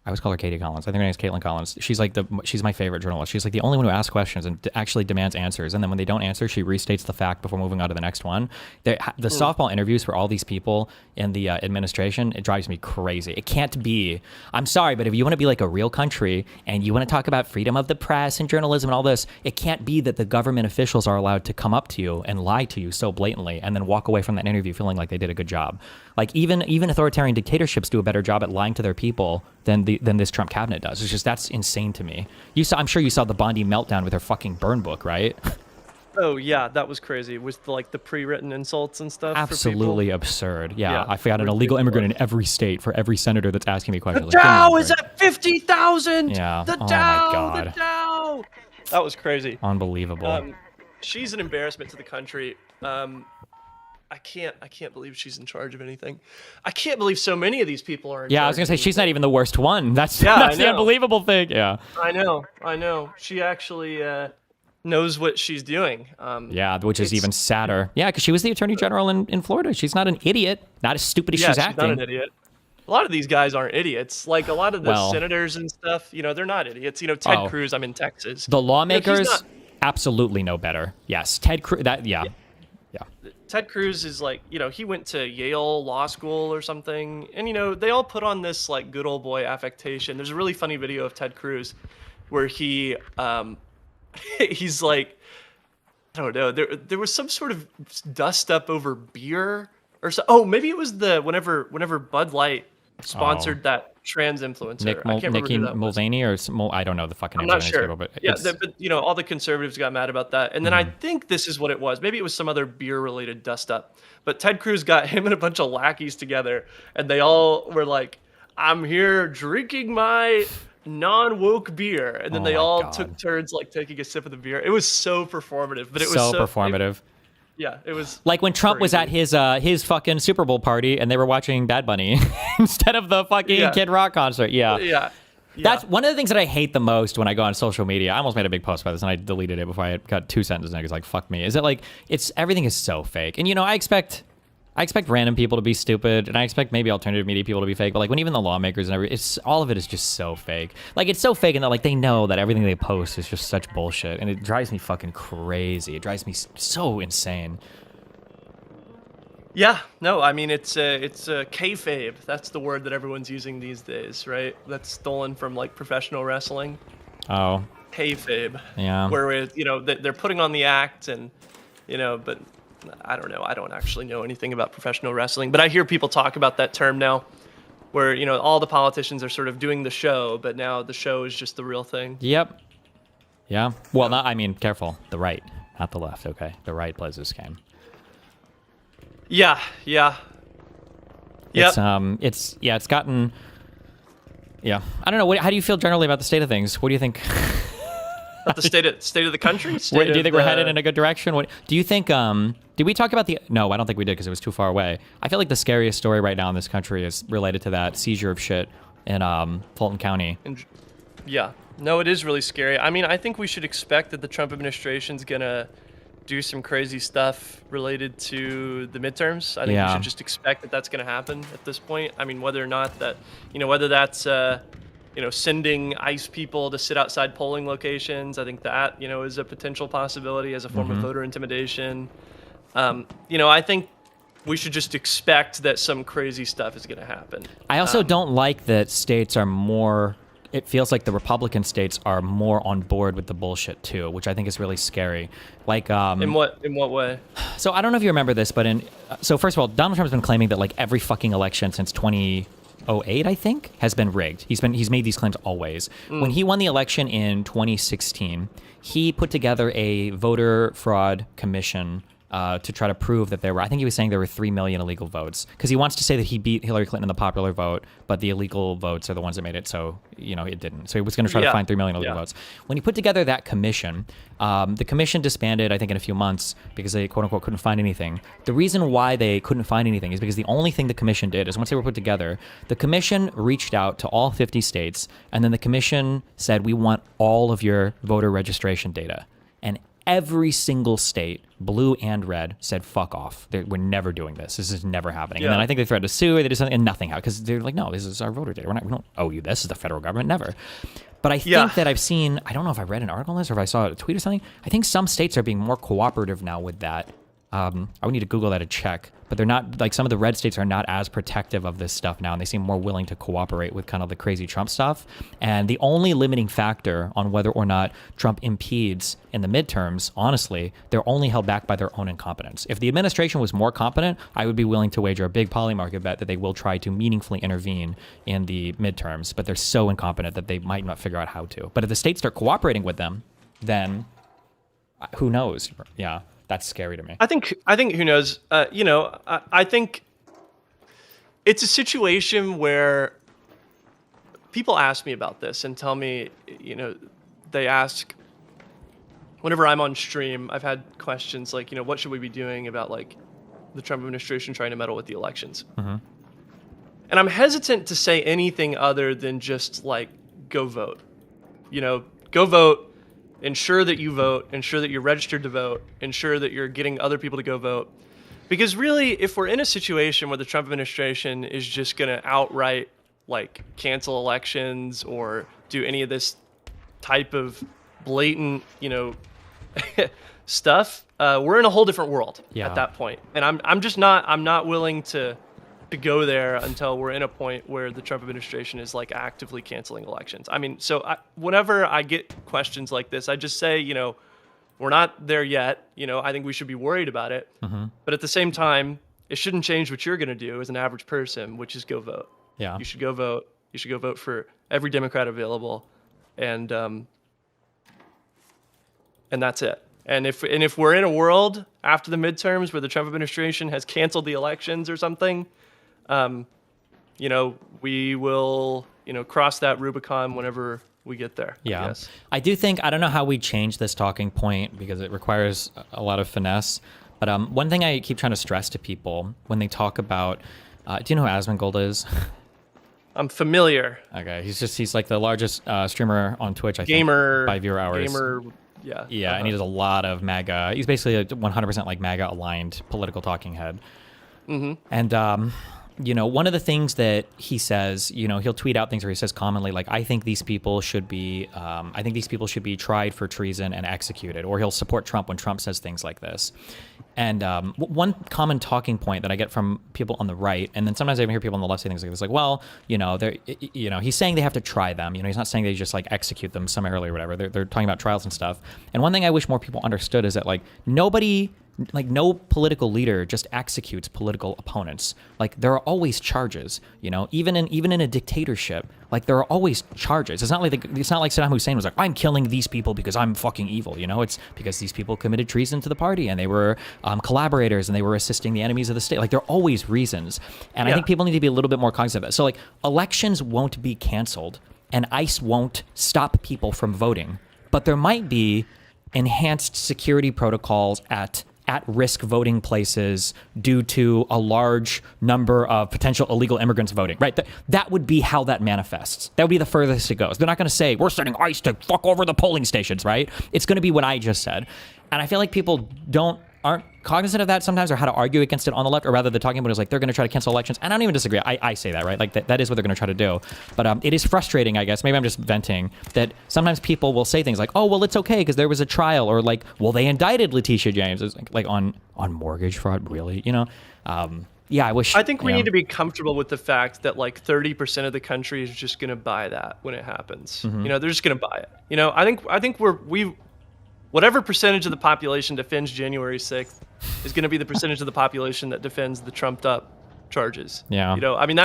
I always call her Katie Collins. I think her name is Caitlin Collins. She's my favorite journalist. She's like the only one who asks questions and actually demands answers. And then when they don't answer, she restates the fact before moving on to the next one. The softball interviews for all these people in the administration, it drives me crazy. It can't be. I'm sorry, but if you want to be like a real country and you want to talk about freedom of the press and journalism and all this, it can't be that the government officials are allowed to come up to you and lie to you so blatantly and then walk away from that interview feeling like they did a good job. Like even authoritarian dictatorships do a better job at lying to their people than this Trump cabinet does. It's just, that's insane to me. I'm sure you saw the Bondi meltdown with her fucking burn book, right? Oh yeah, that was crazy. With like the pre-written insults and stuff. Absolutely absurd. Yeah, I forgot an illegal immigrant in every state for every senator that's asking me questions. The Dow is at 50,000. Yeah. The Oh Dow. my God. The Dow. That was crazy. Unbelievable. She's an embarrassment to the country. I can't believe she's in charge of anything. I can't believe so many of these people are in charge. I was gonna say she's not even the worst one. That's I the know. unbelievable thing. Yeah. I know. She actually knows what she's doing. Which is even sadder. Yeah, because she was the attorney general in Florida. She's not an idiot. Not as stupid as she's acting. Not an idiot. A lot of these guys aren't idiots. Like a lot of the senators and stuff, they're not idiots. Ted Cruz, I'm in Texas. The lawmakers absolutely know better. Yes, Ted Cruz. Yeah. Ted Cruz is like, he went to Yale Law School or something. And, they all put on this like good old boy affectation. There's a really funny video of Ted Cruz where he, he's like, I don't know, there was some sort of dust up over beer or so. Oh, maybe it was whenever Bud Light sponsored that trans influencer. I can't remember who that was. Mulvaney or I don't know the fucking name. I'm not sure. Table, but all the conservatives got mad about that. And then I think this is what it was. Maybe it was some other beer-related dust-up. But Ted Cruz got him and a bunch of lackeys together, and they all were like, I'm here drinking my non-woke beer. And then they all took turns like taking a sip of the beer. It was so performative. But it was so performative. It was like when Trump was at his fucking Super Bowl party and they were watching Bad Bunny instead of the fucking Kid Rock concert. Yeah. That's one of the things that I hate the most when I go on social media. I almost made a big post about this and I deleted it before I got 2 sentences and I was like, fuck me. Is it like everything is so fake. And I expect random people to be stupid and I expect maybe alternative media people to be fake, but like when even the lawmakers and everything, all of it is just so fake. Like it's so fake and that like they know that everything they post is just such bullshit and it drives me fucking crazy. It drives me so insane. Yeah, no, I mean it's kayfabe. That's the word that everyone's using these days, right? That's stolen from like professional wrestling. Oh. Kayfabe. Yeah. Where they're putting on the act and but I don't know. I don't actually know anything about professional wrestling, but I hear people talk about that term now, where all the politicians are sort of doing the show, but now the show is just the real thing. Yep. Yeah. Well, careful. The right, not the left. Okay, the right plays this game. Yeah. It's gotten. Yeah. I don't know. How do you feel generally about the state of things? What do you think? About the state of the country. Wait, do you think we're headed in a good direction? What do you think? Did we talk about the? No, I don't think we did because it was too far away. I feel like the scariest story right now in this country is related to that seizure of shit in Fulton County. Yeah, no, it is really scary. I mean, I think we should expect that the Trump administration's gonna do some crazy stuff related to the midterms. I think we should just expect that that's gonna happen at this point. I mean, whether or not that, whether that's sending ICE people to sit outside polling locations. I think that, is a potential possibility as a form of voter intimidation. I think we should just expect that some crazy stuff is going to happen. I also don't like that states are more, it feels like the Republican states are more on board with the bullshit too, which I think is really scary. Like, in what way? So I don't know if you remember this, but so first of all, Donald Trump's been claiming that like every fucking election since 2008, I think, has been rigged. He's made these claims always. When he won the election in 2016, he put together a voter fraud commission to try to prove that I think he was saying there were 3 million illegal votes, because he wants to say that he beat Hillary Clinton in the popular vote, but the illegal votes are the ones that made it so, it didn't. So he was going to try to find 3 million illegal votes. When he put together that commission, the commission disbanded, I think, in a few months because they, quote unquote, couldn't find anything. The reason why they couldn't find anything is because the only thing the commission did is once they were put together, the commission reached out to all 50 states, and then the commission said, we want all of your voter registration data. And every single state, blue and red, said, fuck off. We're never doing this. This is never happening. And then I think they threatened to sue, they did something, and nothing happened, because they're like, no, this is our voter data. We don't owe you this as the federal government. Never. But I think that I've seen, I don't know if I read an article on this or if I saw a tweet or something, I think some states are being more cooperative now with that. I would need to Google that to check, but they're not, like, some of the red states are not as protective of this stuff now, and they seem more willing to cooperate with kind of the crazy Trump stuff. And the only limiting factor on whether or not Trump impedes in the midterms, honestly, they're only held back by their own incompetence. If the administration was more competent, I would be willing to wager a big poly market bet that they will try to meaningfully intervene in the midterms, but they're so incompetent that they might not figure out how to. But if the states start cooperating with them, then who knows? Yeah. That's scary to me. I think who knows? I think it's a situation where people ask me about this and tell me, they ask whenever I'm on stream. I've had questions like, what should we be doing about like the Trump administration trying to meddle with the elections? And I'm hesitant to say anything other than just like go vote. Go vote. Ensure that you vote, ensure that you're registered to vote, ensure that you're getting other people to go vote. Because really, if we're in a situation where the Trump administration is just going to outright like cancel elections or do any of this type of blatant, stuff, we're in a whole different world at that point. And I'm not willing to go there until we're in a point where the Trump administration is like actively canceling elections. I mean, so whenever I get questions like this, I just say, we're not there yet. I think we should be worried about it. But at the same time, it shouldn't change what you're going to do as an average person, which is go vote. Yeah. You should go vote. You should go vote for every Democrat available. And that's it. And if we're in a world after the midterms where the Trump administration has canceled the elections or something, we will, cross that Rubicon whenever we get there. Yeah. I do think, I don't know how we change this talking point because it requires a lot of finesse. But one thing I keep trying to stress to people when they talk about, do you know who Asmongold is? I'm familiar. Okay. He's like the largest streamer on Twitch, I think, by viewer hours. Yeah. Yeah. And he does a lot of MAGA. He's basically a 100% like MAGA aligned political talking head. And, one of the things that he says, he'll tweet out things where he says commonly, like, I think these people should be tried for treason and executed, or he'll support Trump when Trump says things like this. And one common talking point that I get from people on the right, and then sometimes I even hear people on the left say things like this, like, well, he's saying they have to try them. He's not saying they just like execute them summarily or whatever. They're talking about trials and stuff. And one thing I wish more people understood is that like no political leader just executes political opponents. Like there are always charges, even in a dictatorship, like there are always charges. It's not like Saddam Hussein was like, I'm killing these people because I'm fucking evil. It's because these people committed treason to the party and they were collaborators and they were assisting the enemies of the state. Like there are always reasons. And I think people need to be a little bit more cognizant of that. So like elections won't be canceled and ICE won't stop people from voting but there might be enhanced security protocols at risk voting places due to a large number of potential illegal immigrants voting, right? That would be how that manifests. That would be the furthest it goes. They're not going to say, we're sending ICE to fuck over the polling stations, right? It's going to be what I just said. And I feel like people aren't cognizant of that sometimes, or how to argue against it on the left, or rather they're talking about it as like they're going to try to cancel elections. And I don't even disagree. I say that, right? Like that is what they're going to try to do. But it is frustrating, I guess. Maybe I'm just venting that sometimes people will say things like, oh, well, it's okay because there was a trial, or like, well, they indicted Letitia James. It's like on mortgage fraud, really, you know? Yeah, I think we need to be comfortable with the fact that like 30% of the country is just going to buy that when it happens. You know, they're just going to buy it. You know, I think we whatever percentage of the population defends January 6th is going to be the percentage of the population that defends the trumped up charges. Yeah. You know, I mean,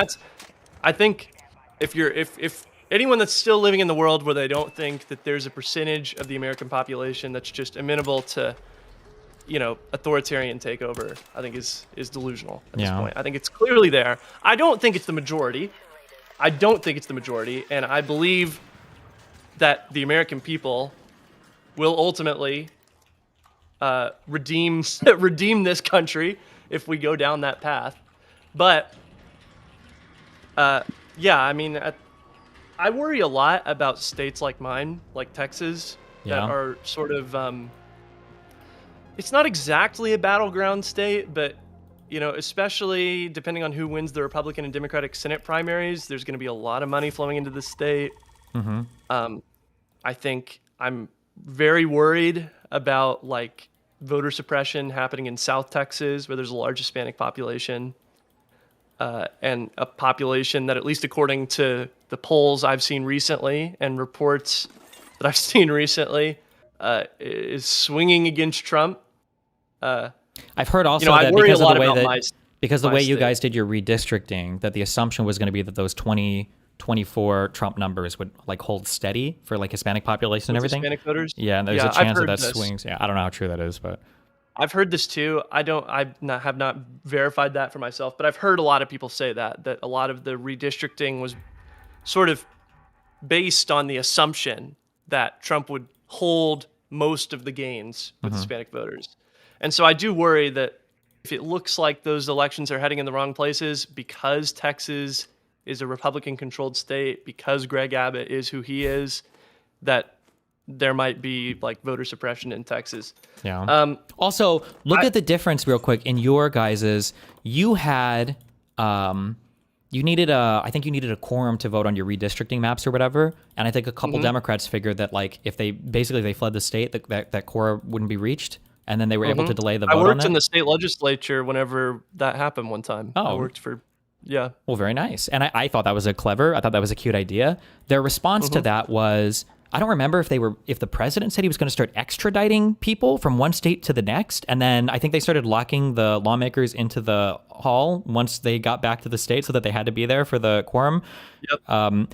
I think if anyone that's still living in the world where they don't think that there's a percentage of the American population that's just amenable to, you know, authoritarian takeover, I think is delusional at this point. I think it's clearly there. I don't think it's the majority. And I believe that the American people will ultimately redeem this country if we go down that path. But yeah, I mean, I worry a lot about states like mine, like Texas, that are sort of it's not exactly a battleground state, but you know, especially depending on who wins the Republican and Democratic Senate primaries, there's going to be a lot of money flowing into the state. I think I'm very worried about like voter suppression happening in South Texas, where there's a large Hispanic population, and a population that, at least according to the polls I've seen recently and reports that I've seen recently, is swinging against Trump. I've heard also I that worry because a lot of the way about that because the way you guys did your redistricting, that the assumption was going to be that those 2024 Trump numbers would like hold steady for like Hispanic population and everything. Hispanic voters. Yeah, and there's a chance that swings. Yeah, I don't know how true that is, but I've heard this too. I have not verified that for myself, but I've heard a lot of people say that a lot of the redistricting was sort of based on the assumption that Trump would hold most of the gains with Hispanic voters. And so I do worry that if it looks like those elections are heading in the wrong places because Texas is a Republican-controlled state, because Greg Abbott is who he is, that there might be like voter suppression in Texas. Yeah. Also, look at the difference real quick in your guys's. You had, you needed I think you needed a quorum to vote on your redistricting maps or whatever. And I think a couple Democrats figured that like if they fled the state, that quorum wouldn't be reached. And then they were able to delay the vote on that. I worked in the state legislature whenever that happened one time. Oh. I worked for, yeah. Well, very nice. And I thought that was I thought that was a cute idea. Their response to that was, I don't remember if the president said he was going to start extraditing people from one state to the next. And then I think they started locking the lawmakers into the hall once they got back to the state so that they had to be there for the quorum. Yep.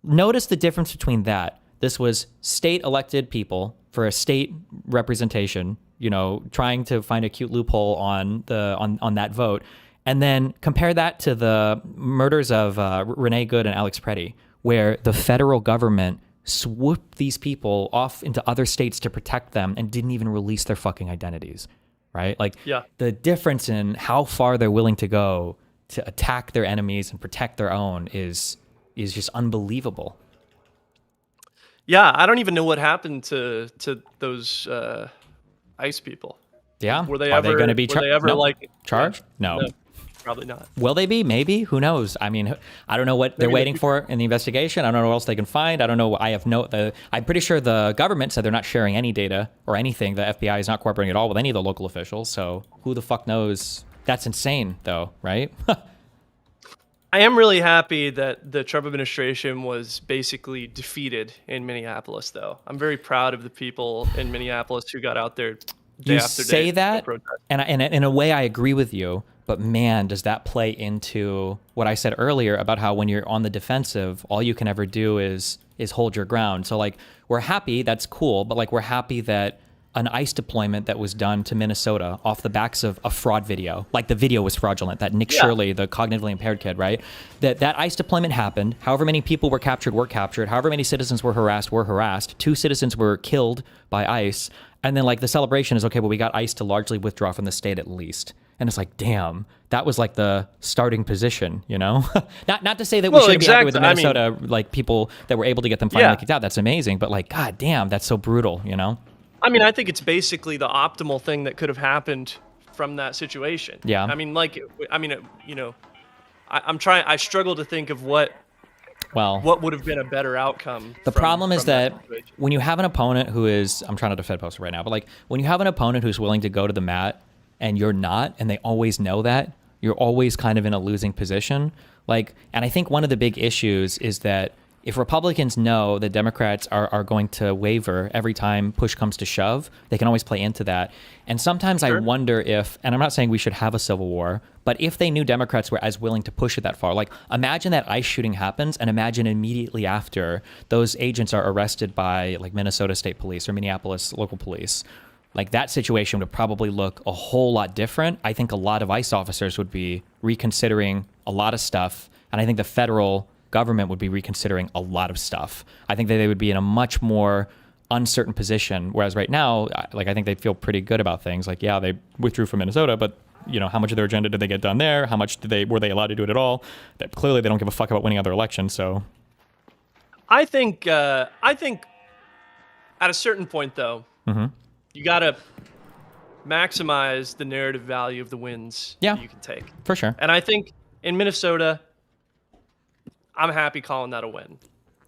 Notice the difference between that. This was state elected people for a state representation, you know, trying to find a cute loophole on that vote. And then compare that to the murders of Renee Good and Alex Preddy, where the federal government swooped these people off into other states to protect them and didn't even release their fucking identities, right? Like, the difference in how far they're willing to go to attack their enemies and protect their own is just unbelievable. Yeah, I don't even know what happened to those ICE people. Yeah, were they Are ever they going to be charged? No. Probably not. Will they be? Maybe. Who knows? I mean, I don't know what they're waiting for in the investigation. I don't know what else they can find. I don't know. I'm pretty sure the government said they're not sharing any data or anything. The FBI is not cooperating at all with any of the local officials. So who the fuck knows? That's insane, though, right? I am really happy that the Trump administration was basically defeated in Minneapolis, though. I'm very proud of the people in Minneapolis who got out there day after day. You say that, and in a way, I agree with you. But man, does that play into what I said earlier about how when you're on the defensive, all you can ever do is hold your ground. So like, we're happy, that's cool, but like we're happy that an ICE deployment that was done to Minnesota off the backs of a fraud video. Like the video was fraudulent, that Nick Shirley, the cognitively impaired kid, right? That ICE deployment happened. However many people were captured. However many citizens were harassed. 2 citizens were killed by ICE. And then like the celebration is, okay, well, we got ICE to largely withdraw from the state at least. And it's like, damn, that was like the starting position, you know? not to say that we shouldn't be happy with the Minnesota like people that were able to get them finally kicked out. That's amazing. But like, god damn, that's so brutal, you know? I mean, I think it's basically the optimal thing that could have happened from that situation. Yeah. I mean, you know, I struggle to think of what would have been a better outcome. The problem is that when you have an opponent who is, I'm trying to defend Poster right now, but like when you have an opponent who's willing to go to the mat and you're not, and they always know that, you're always kind of in a losing position. Like, and I think one of the big issues is that if Republicans know that Democrats are going to waver every time push comes to shove, they can always play into that. And sometimes I wonder if, and I'm not saying we should have a civil war, but if they knew Democrats were as willing to push it that far, like imagine that ICE shooting happens and imagine immediately after those agents are arrested by like Minnesota State Police or Minneapolis local police. Like that situation would probably look a whole lot different. I think a lot of ICE officers would be reconsidering a lot of stuff. And I think the federal government would be reconsidering a lot of stuff. I think that they would be in a much more uncertain position. Whereas right now, like I think they feel pretty good about things. Like, yeah, they withdrew from Minnesota, but you know, how much of their agenda did they get done there? How much were they allowed to do it at all? That clearly they don't give a fuck about winning other elections. So I think at a certain point though, you got to maximize the narrative value of the wins that you can take. For sure. And I think in Minnesota, I'm happy calling that a win.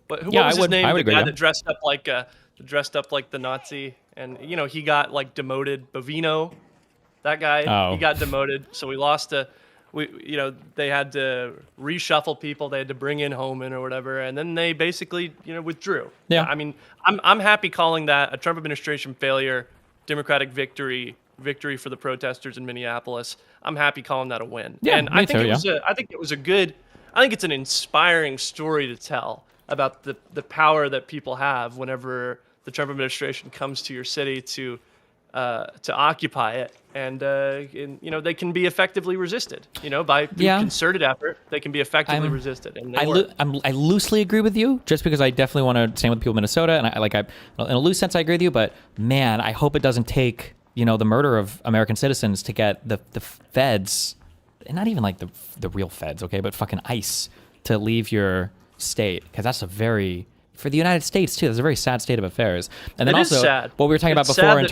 But what was his name? The guy that dressed up like the Nazi, and you know he got like demoted. Bovino, that guy, he got demoted. So we lost they had to reshuffle people. They had to bring in Homan or whatever, and then they basically withdrew. Yeah. I mean, I'm happy calling that a Trump administration failure, Democratic victory for the protesters in Minneapolis. I'm happy calling that a win. Yeah, and I think I think it's an inspiring story to tell about the power that people have whenever the Trump administration comes to your city to occupy it, and they can be effectively resisted. By concerted effort, they can be effectively resisted. And I loosely agree with you, just because I definitely want to stand with people in Minnesota, and in a loose sense I agree with you. But man, I hope it doesn't take the murder of American citizens to get the feds. And not even like the real feds, okay, but fucking ICE to leave your state, because that's for the United States too. That's a very sad state of affairs. And then also sad. What we were talking about before in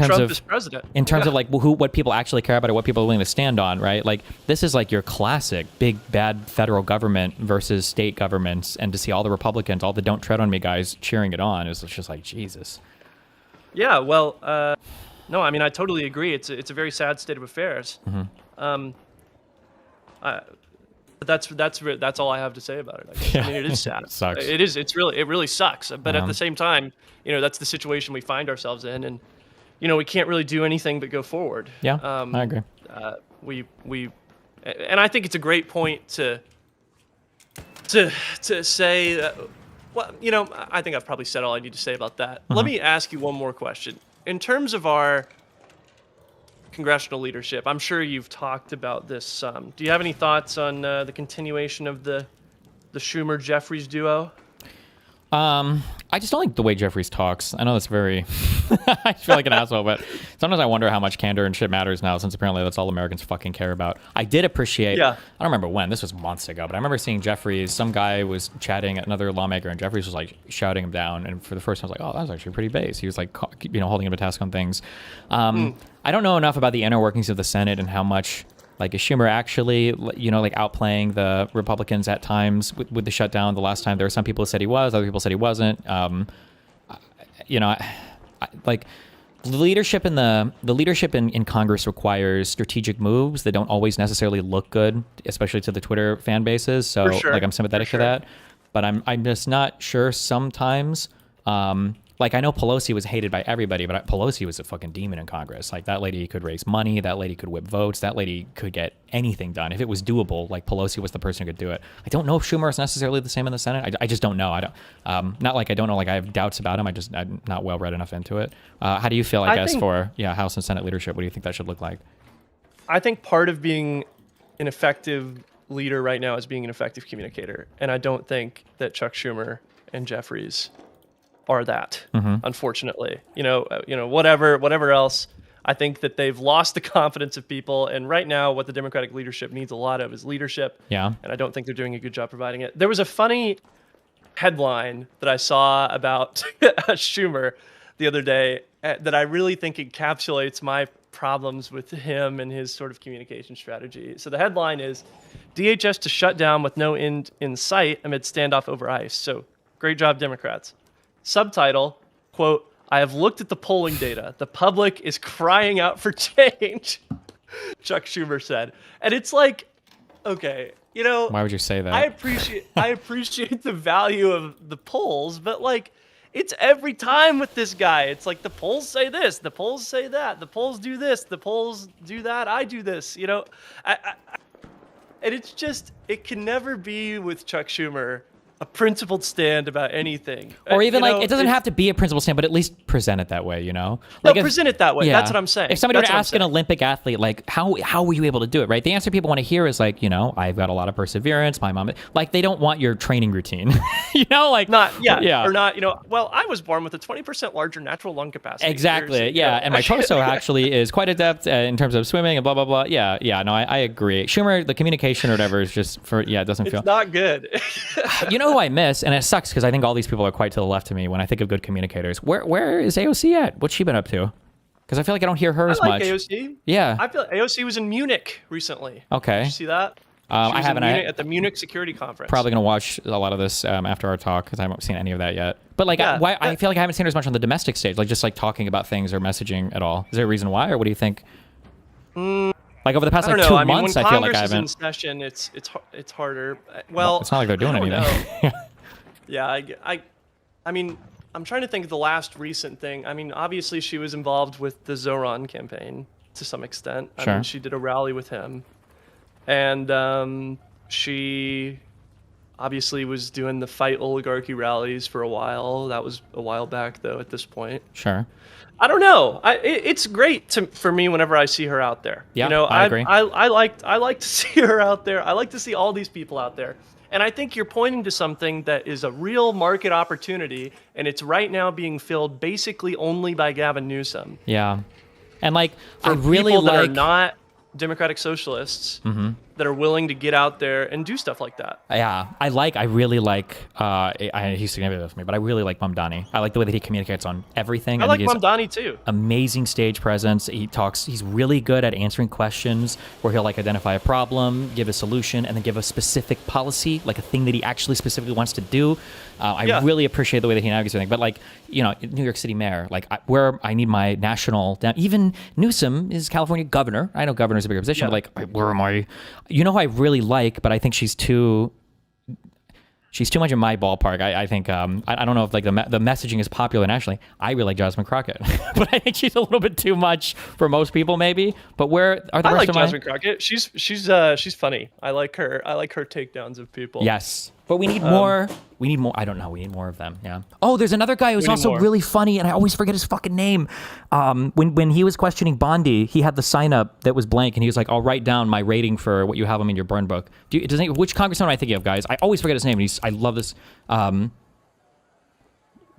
terms of like what people actually care about or what people are willing to stand on, right? Like this is like your classic big bad federal government versus state governments, and to see all the Republicans, all the "Don't Tread on Me" guys cheering it on is just like Jesus. Yeah, well, no, I mean I totally agree. It's a very sad state of affairs. But that's all I have to say about it. I guess. I mean, it is sad. It sucks. It really sucks. But at the same time, that's the situation we find ourselves in, and we can't really do anything but go forward. Yeah, I agree. And I think it's a great point to say. I think I've probably said all I need to say about that. Let me ask you one more question. In terms of our congressional leadership, I'm sure you've talked about this some. Do you have any thoughts on the continuation of the Schumer-Jeffries duo? I just don't like the way Jeffries talks. I know that's very I feel like an asshole, but sometimes I wonder how much candor and shit matters now, since apparently that's all Americans fucking care about. I did appreciate, I don't remember when, this was months ago, but I remember seeing Jeffries, some guy was chatting at another lawmaker, and Jeffries was like shouting him down, and for the first time I was like, oh, that was actually pretty base. He was like, holding him to task on things. I don't know enough about the inner workings of the Senate and how much like is Schumer actually, like outplaying the Republicans at times with the shutdown. The last time there were some people who said he was, other people said he wasn't. Like the leadership in Congress requires strategic moves that don't always necessarily look good, especially to the Twitter fan bases. So like I'm sympathetic to that, but I'm just not sure sometimes. Like, I know Pelosi was hated by everybody, but Pelosi was a fucking demon in Congress. Like, that lady could raise money. That lady could whip votes. That lady could get anything done. If it was doable, like, Pelosi was the person who could do it. I don't know if Schumer is necessarily the same in the Senate. I just don't know. I don't, not like I don't know, like, I have doubts about him. I'm not well read enough into it. How do you feel, I guess, for House and Senate leadership? What do you think that should look like? I think part of being an effective leader right now is being an effective communicator. And I don't think that Chuck Schumer and Jeffries are that, unfortunately. Whatever else. I think that they've lost the confidence of people. And right now, what the Democratic leadership needs a lot of is leadership. Yeah. And I don't think they're doing a good job providing it. There was a funny headline that I saw about Schumer the other day that I really think encapsulates my problems with him and his sort of communication strategy. So the headline is, DHS to shut down with no end in sight amid standoff over ICE. So great job, Democrats. Subtitle, quote, I have looked at the polling data. The public is crying out for change, Chuck Schumer said. And it's like, okay, why would you say that? I appreciate the value of the polls, but like, it's every time with this guy. It's like the polls say this, the polls say that, the polls do this, the polls do that, I do this, and it's just, it can never be with Chuck Schumer a principled stand about anything. Or even it doesn't have to be a principled stand, but at least present it that way, Like present it that way. Yeah. That's what I'm saying. If somebody were to ask an Olympic athlete, like, how were you able to do it, right? The answer people want to hear is like, I've got a lot of perseverance. My mom, like, they don't want your training routine, like or not, well, I was born with a 20% larger natural lung capacity. Exactly. And my torso actually is quite adept in terms of swimming and blah, blah, blah. Yeah. No, I agree. Schumer, the communication or whatever is just it doesn't feel. It's not good. Who I miss, and it sucks because I think all these people are quite to the left of me when I think of good communicators. Where is AOC at? What's she been up to? Because I feel like I don't hear her as much. AOC. Yeah. I feel AOC was in Munich recently. Okay. Did you see that? I haven't. At the Munich Security Conference. Probably going to watch a lot of this after our talk because I haven't seen any of that yet. But I feel like I haven't seen her as much on the domestic stage, like just like talking about things or messaging at all. Is there a reason why, or what do you think? Like over the past 2 months, I feel like I haven't. When Congress is in session, it's harder. Well, it's not like they're doing anything. Yeah, I mean, I'm trying to think of the last recent thing. I mean, obviously she was involved with the Zoran campaign to some extent. Sure. I mean, she did a rally with him, and she obviously was doing the fight oligarchy rallies for a while. That was a while back, though. At this point, sure. I don't know. It's great for me whenever I see her out there. Yeah, I agree. I like to see her out there. I like to see all these people out there. And I think you're pointing to something that is a real market opportunity, and it's right now being filled basically only by Gavin Newsom. Yeah. And I really people that like... are not Democratic socialists that are willing to get out there and do stuff like that. Yeah, I really like, he's significant with me, but I really like Mamdani. I like the way that he communicates on everything. I like Mamdani too. Amazing stage presence. He's really good at answering questions where he'll identify a problem, give a solution, and then give a specific policy, like a thing that he actually specifically wants to do. I really appreciate the way that he navigates everything. But New York City mayor, where I need my national, even Newsom is California governor. I know governor's a bigger position, but where am I? Who I really like, but I think she's too much in my ballpark. I think I don't know if the messaging is popular nationally. I really like Jasmine Crockett, but I think she's a little bit too much for most people, maybe. But where are the rest of Jasmine Crockett. She's funny. I like her. I like her takedowns of people. Yes. But we need more. We need more. I don't know. We need more of them. Yeah. Oh, there's another guy who's also really funny, and I always forget his fucking name. When he was questioning Bondi, he had the sign up that was blank, and he was like, "I'll write down my rating for what you have him in your burn book." Which congressman am I thinking of, guys? I always forget his name. I love this.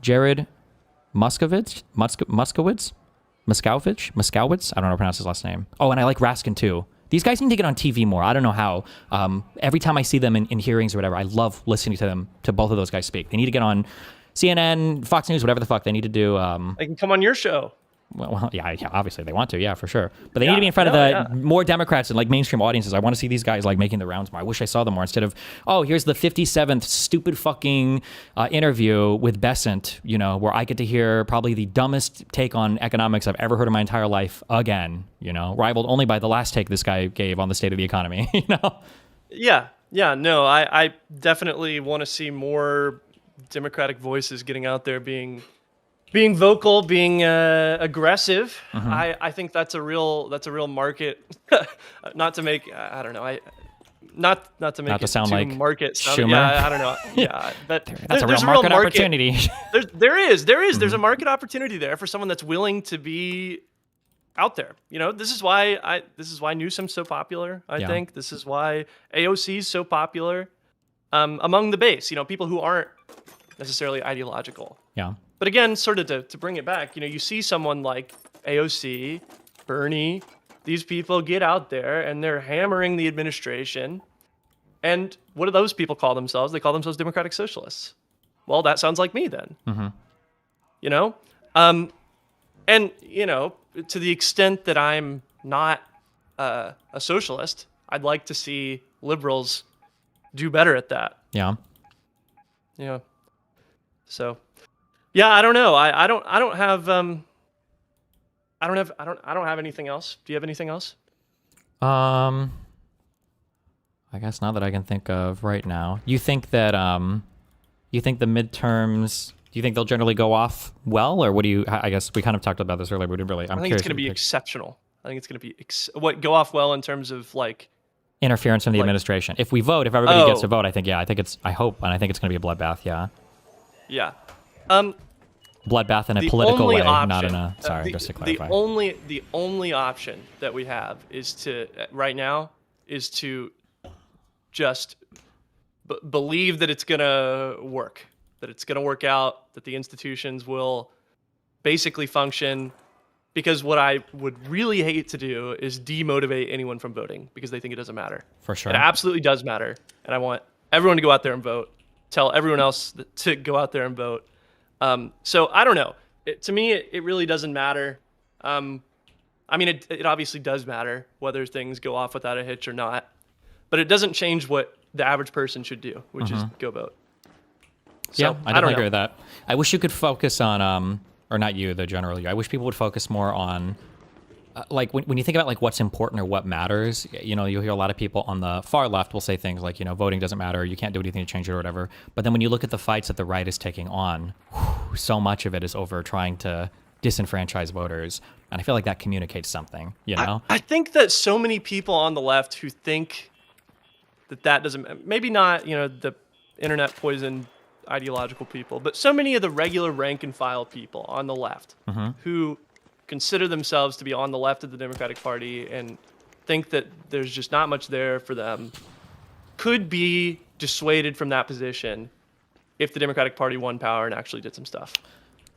Jared Moskowitz. I don't know how to pronounce his last name. Oh, and I like Raskin too. These guys need to get on TV more. I don't know how. Every time I see them in hearings or whatever, I love listening to both of those guys speak. They need to get on CNN, Fox News, whatever the fuck they need to do. They can come on your show. Well, yeah, obviously they want to, yeah, for sure. But they need to be in front of more Democrats and mainstream audiences. I want to see these guys making the rounds more. I wish I saw them more instead of, here's the 57th stupid fucking interview with Besant, where I get to hear probably the dumbest take on economics I've ever heard in my entire life again, rivaled only by the last take this guy gave on the state of the economy, Yeah, no, I definitely want to see more Democratic voices getting out there being being vocal, being aggressive. Mm-hmm. I think that's a real market. Not to make I don't know. Not to make Not to it sound too like market stuff. Schumer. Yeah, I don't know. Yeah, but That's a there's real market opportunity. There's a market opportunity there for someone that's willing to be out there. This is why Newsom's so popular. I think this is why AOC is so popular among the base. People who aren't necessarily ideological. Yeah. But again, sort of to bring it back, you see someone like AOC, Bernie, these people get out there and they're hammering the administration. And what do those people call themselves? They call themselves democratic socialists. Well, that sounds like me then. Mm-hmm. And to the extent that I'm not a socialist, I'd like to see liberals do better at that. Yeah. Yeah. So, yeah, I don't know. I don't have anything else. Do you have anything else? I guess not that I can think of right now. You think that you think the midterms? Do you think they'll generally go off well, or what do you? I guess we kind of talked about this earlier. We didn't really. I think it's going to be exceptional. I think it's going to be go off well in terms of like interference from the administration. If we vote, if everybody gets to vote, I think I hope, and I think it's going to be a bloodbath. Yeah. Yeah. Bloodbath in a political way, not in a. Sorry, just to clarify. The only option that we have is right now to just believe that it's gonna work, that it's gonna work out, that the institutions will basically function. Because what I would really hate to do is demotivate anyone from voting because they think it doesn't matter. For sure. It absolutely does matter, and I want everyone to go out there and vote. Tell everyone else to go out there and vote. So I don't know. To me, it really doesn't matter. I mean, it obviously does matter whether things go off without a hitch or not, but it doesn't change what the average person should do, which is go vote. So, yeah, I definitely agree with that. I wish you could focus on, or not you, the general you. I wish people would focus more on, like when you think about like what's important or what matters. You'll hear a lot of people on the far left will say things like, voting doesn't matter, you can't do anything to change it or whatever. But then when you look at the fights that the right is taking on, so much of it is over trying to disenfranchise voters, and I feel like that communicates something. I think that so many people on the left who think that doesn't, maybe not, the internet poisoned ideological people, but so many of the regular rank and file people on the left who consider themselves to be on the left of the Democratic Party and think that there's just not much there for them could be dissuaded from that position if the Democratic Party won power and actually did some stuff.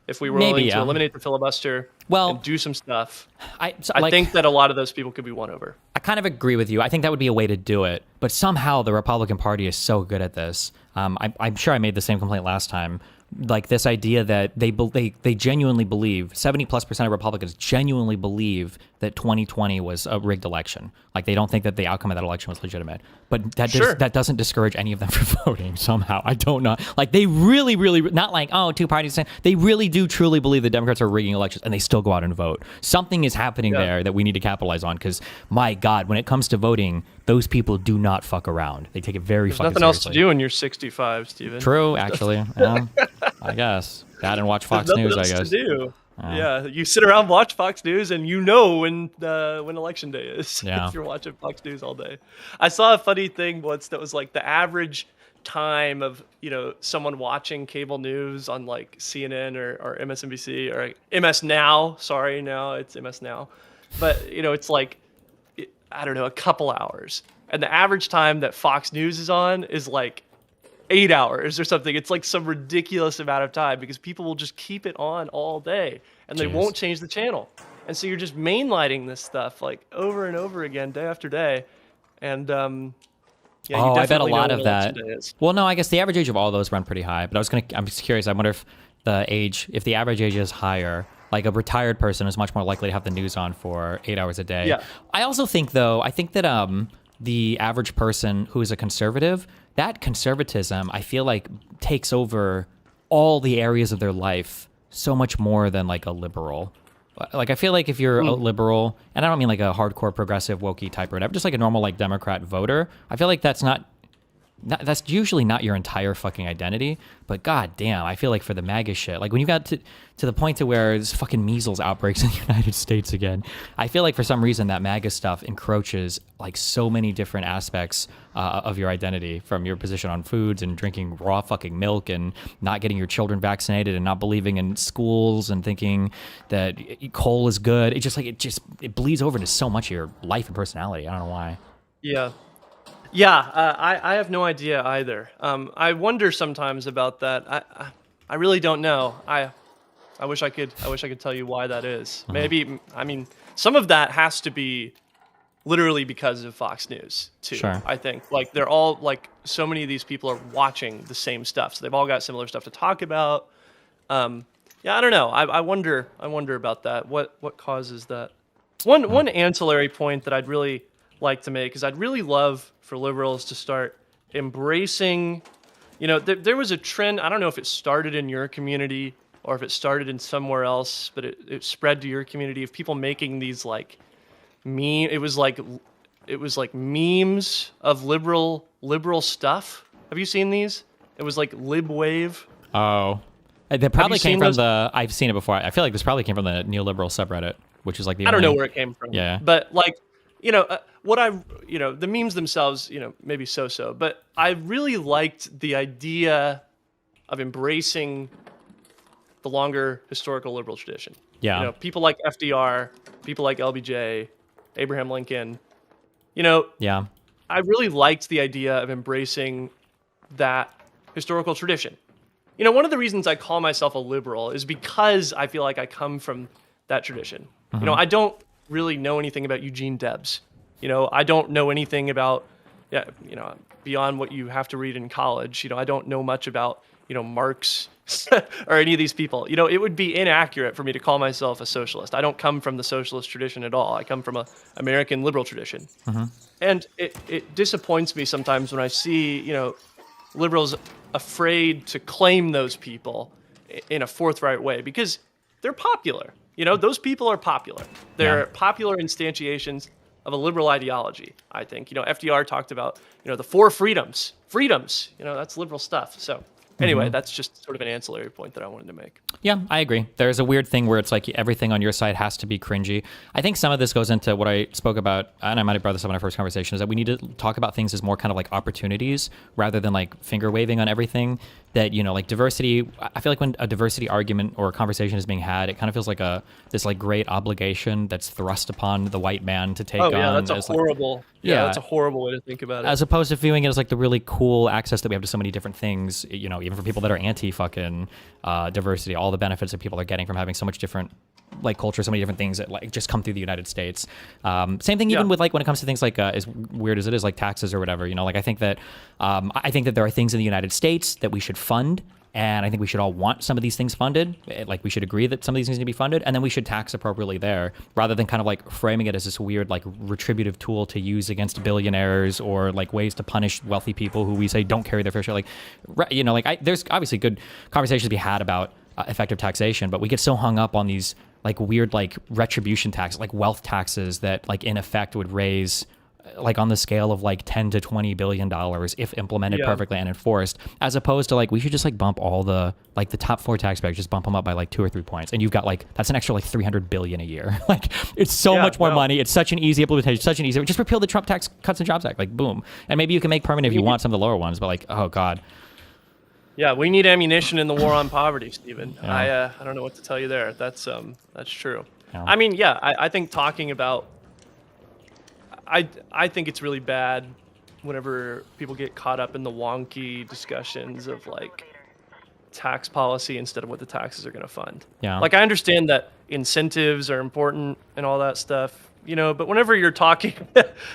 If we were willing to eliminate the filibuster and do some stuff, I think that a lot of those people could be won over. I kind of agree with you. I think that would be a way to do it. But somehow the Republican Party is so good at this. I'm sure I made the same complaint last time. Like this idea that they genuinely believe, 70+% of Republicans genuinely believe that 2020 was a rigged election. Like they don't think that the outcome of that election was legitimate. But that doesn't discourage any of them from voting somehow. I don't know. Like they really, really, not like, two parties. They really do truly believe the Democrats are rigging elections and they still go out and vote. Something is happening there that we need to capitalize on because, my God, when it comes to voting, those people do not fuck around. They take it very fucking seriously. There's nothing else to do when you're 65, Steven. True, actually. I guess. That and watch Fox News, I guess. To do. Yeah, you sit around, watch Fox News, and you know when election day is if you're watching Fox News all day. I saw a funny thing once that was like the average time of someone watching cable news on like CNN or MSNBC or MS Now. Sorry, now it's MS Now, but it's like I don't know, a couple hours, and the average time that Fox News is on is like 8 hours or something. It's like some ridiculous amount of time because people will just keep it on all day and they won't change the channel. And so you're just mainlining this stuff like over and over again, day after day. And I bet a lot of that. Well, no, I guess the average age of all those run pretty high. But I'm just curious. I wonder if the average age is higher, like a retired person is much more likely to have the news on for 8 hours a day. Yeah. I also think that the average person who is a conservative, that conservatism, I feel like takes over all the areas of their life so much more than like a liberal. Like I feel like if you're a liberal, and I don't mean like a hardcore progressive wokey type or whatever, just like a normal like Democrat voter, I feel like that's not that's usually not your entire fucking identity, but god damn, I feel like for the MAGA shit, like when you got to the point to where there's fucking measles outbreaks in the United States again, I feel like for some reason that MAGA stuff encroaches like so many different aspects of your identity, from your position on foods and drinking raw fucking milk and not getting your children vaccinated and not believing in schools and thinking that coal is good. It bleeds over to so much of your life and personality. I don't know why. Yeah. I have no idea either. I wonder sometimes about that. I really don't know. I wish I could tell you why that is. Maybe, I mean, some of that has to be literally because of Fox News too. Sure. I think like they're all like, so many of these people are watching the same stuff, so they've all got similar stuff to talk about. Yeah, I don't know. I wonder about that. What causes that? One ancillary point that I'd really like to make is I'd really love for liberals to start embracing, there was a trend, I don't know if it started in your community or if it started in somewhere else, but it spread to your community, of people making these like it was like memes of liberal stuff. Have you seen these? It was like libwave. Oh, they probably came from those? I've seen it before. I feel like this probably came from the neoliberal subreddit, which is like the I don't know only- where it came from. Yeah. But like, the memes themselves, maybe so, but I really liked the idea of embracing the longer historical liberal tradition. Yeah. People like FDR, people like LBJ, Abraham Lincoln, Yeah. I really liked the idea of embracing that historical tradition. One of the reasons I call myself a liberal is because I feel like I come from that tradition. I don't really know anything about Eugene Debs. I don't know anything about, beyond what you have to read in college. I don't know much about, Marx or any of these people. It would be inaccurate for me to call myself a socialist. I don't come from the socialist tradition at all. I come from a American liberal tradition. And it disappoints me sometimes when I see, liberals afraid to claim those people in a forthright way, because they're popular. Those people are popular. They're popular instantiations of a liberal ideology, I think. FDR talked about, the four freedoms. Freedoms, that's liberal stuff. So anyway, that's just sort of an ancillary point that I wanted to make. Yeah, I agree. There's a weird thing where it's like everything on your side has to be cringy. I think some of this goes into what I spoke about, and I might have brought this up in our first conversation, is that we need to talk about things as more kind of like opportunities rather than like finger waving on everything. That, like diversity, I feel like when a diversity argument or a conversation is being had, it kind of feels like this like great obligation that's thrust upon the white man to take on. That's a horrible, that's a horrible way to think about it. As opposed to viewing it as like the really cool access that we have to so many different things, even for people that are anti-fucking diversity, all the benefits that people are getting from having so much different like culture, so many different things that like just come through the United States. Same thing even with like when it comes to things like as weird as it is, like taxes or whatever, like I think that there are things in the United States that we should fund. And I think we should all want some of these things funded. Like we should agree that some of these things need to be funded, and then we should tax appropriately there, rather than kind of like framing it as this weird like retributive tool to use against billionaires or like ways to punish wealthy people who we say don't carry their fair share. There's obviously good conversations to be had about effective taxation, but we get so hung up on these like weird like retribution tax, like wealth taxes that like in effect would raise like on the scale of like 10 to 20 billion dollars if implemented perfectly and enforced, as opposed to like we should just like bump all the like the top 4 taxpayers, just bump them up by like 2 or 3 points, and you've got like that's an extra like 300 billion a year. Like it's so much more money. It's such an easy implementation, such an easy, just repeal the Trump Tax Cuts and Jobs Act, like boom, and maybe you can make permanent if you want some of the lower ones, but like oh god. Yeah, we need ammunition in the war on poverty, Stephen. I don't know what to tell you there. That's true. Yeah. I mean, I think talking about I think it's really bad whenever people get caught up in the wonky discussions of like tax policy instead of what the taxes are going to fund. Yeah. Like I understand that incentives are important and all that stuff, but whenever you're talking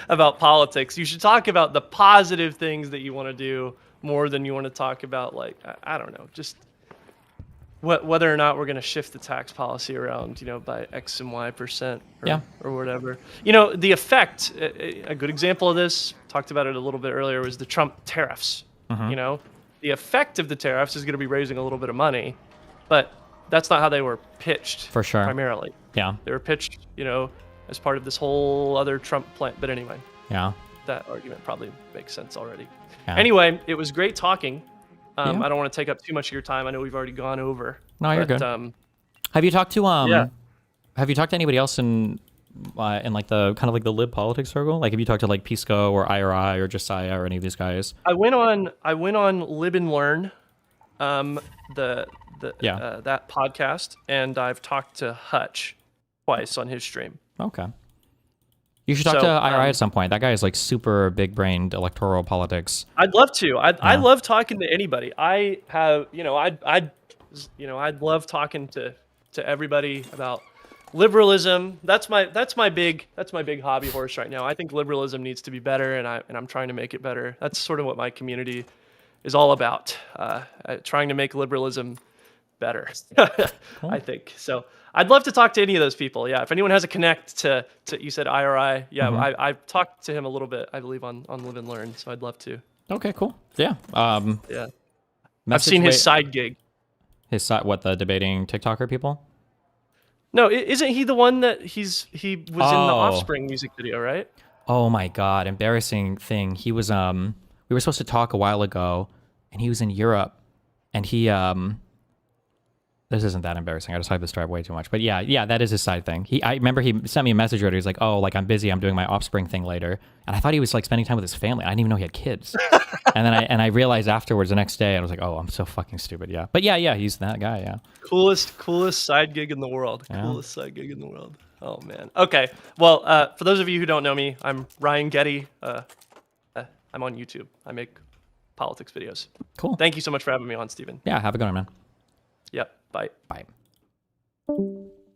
about politics, you should talk about the positive things that you want to do more than you want to talk about like, I don't know, just whether or not we're going to shift the tax policy around, by X and Y% or whatever. The effect, a good example of this, talked about it a little bit earlier, was the Trump tariffs. The effect of the tariffs is going to be raising a little bit of money, but that's not how they were pitched. For sure. Primarily. Yeah. They were pitched, as part of this whole other Trump plan. But anyway. Yeah. that argument probably makes sense already. Yeah. Anyway, it was great talking. Yeah. I don't want to take up too much of your time. I know we've already gone over. No, you're good. Yeah. Have you talked to anybody else in like the kind of like the lib politics circle? Like, have you talked to like Pisco or IRI or Josiah or any of these guys? I went on Lib and Learn, that podcast, and I've talked to Hutch twice on his stream. Okay. You should talk to IRI at some point. That guy is like super big-brained electoral politics. I'd love to. I love talking to anybody. I have, I'd love talking to everybody about liberalism. That's my big hobby horse right now. I think liberalism needs to be better, and I'm trying to make it better. That's sort of what my community is all about. Trying to make liberalism better. Cool. I think so. I'd love to talk to any of those people. Yeah, if anyone has a connect to you said IRI. Yeah, I've talked to him a little bit, I believe, on Live and Learn. So I'd love to. Okay, cool. Yeah. Yeah. I've seen his side gig. His side, what, the debating TikToker people? No, isn't he the one that he was in the Offspring music video, right? Oh my God, embarrassing thing. He was we were supposed to talk a while ago, and he was in Europe, and he this isn't that embarrassing. I just hyped this story up way too much. But yeah, that is his side thing. I remember he sent me a message earlier. He's like, "Oh, like I'm busy. I'm doing my Offspring thing later." And I thought he was like spending time with his family. I didn't even know he had kids. and then I realized afterwards the next day, I was like, "Oh, I'm so fucking stupid." Yeah. But yeah, he's that guy. Yeah. Coolest side gig in the world. Yeah. Coolest side gig in the world. Oh man. Okay. Well, for those of you who don't know me, I'm Ryan Geddie. I'm on YouTube. I make politics videos. Cool. Thank you so much for having me on, Steven. Yeah. Have a good one, man. Yep. Bye. Bye.